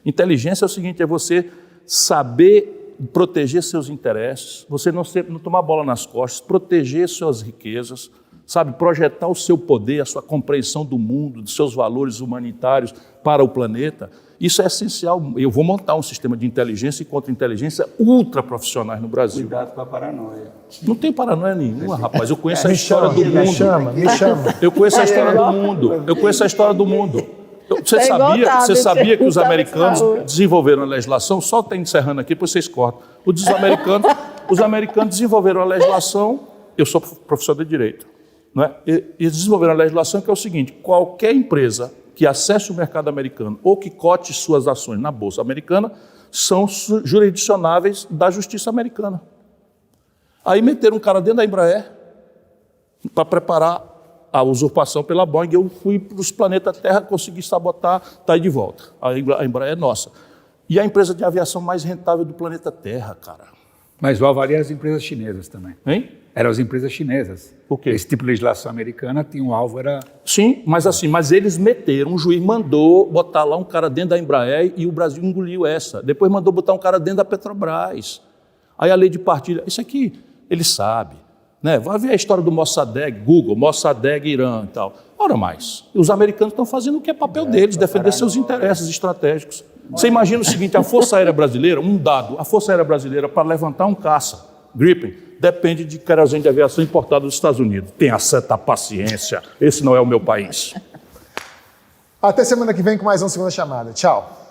Inteligência é o seguinte, é você saber proteger seus interesses, você não tomar bola nas costas, proteger suas riquezas, sabe, projetar o seu poder, a sua compreensão do mundo, dos seus valores humanitários para o planeta. Isso é essencial. Eu vou montar um sistema de inteligência e contra-inteligência ultra profissionais no Brasil. Cuidado com a paranoia. Não tem paranoia nenhuma, rapaz. Eu conheço a história do mundo. Me chama. Eu conheço a história do mundo. Eu conheço a história do mundo. Você sabia que os americanos desenvolveram a legislação? Só está encerrando aqui, depois vocês cortam. Os americanos desenvolveram a legislação. Eu sou professor de direito, não é? Eles desenvolveram a legislação que é o seguinte: qualquer empresa que acesse o mercado americano ou que cote suas ações na bolsa americana são jurisdicionáveis da justiça americana. Aí meteram um cara dentro da Embraer para preparar a usurpação pela Boeing. Eu fui para os planetas Terra, consegui sabotar, está aí de volta. A Embraer é nossa. E a empresa de aviação mais rentável do planeta Terra, cara. Mas o Havaí era as empresas chinesas também. Hein? Eram as empresas chinesas. Por quê? Esse tipo de legislação americana tinha um alvo, era... Sim, mas eles meteram, um juiz mandou botar lá um cara dentro da Embraer e o Brasil engoliu essa. Depois mandou botar um cara dentro da Petrobras. Aí a lei de partilha, isso aqui, ele sabe. Né? Vai ver a história do Mossadegh, Google, Mossadegh, Irã e tal. Ora mais, os americanos estão fazendo o que é papel deles, defender seus interesses estratégicos. Você imagina o seguinte, a Força Aérea Brasileira, um dado, a Força Aérea Brasileira para levantar um caça, Gripen depende de querosene de aviação importado dos Estados Unidos. Tenha certa paciência, esse não é o meu país. Até semana que vem com mais uma segunda chamada. Tchau.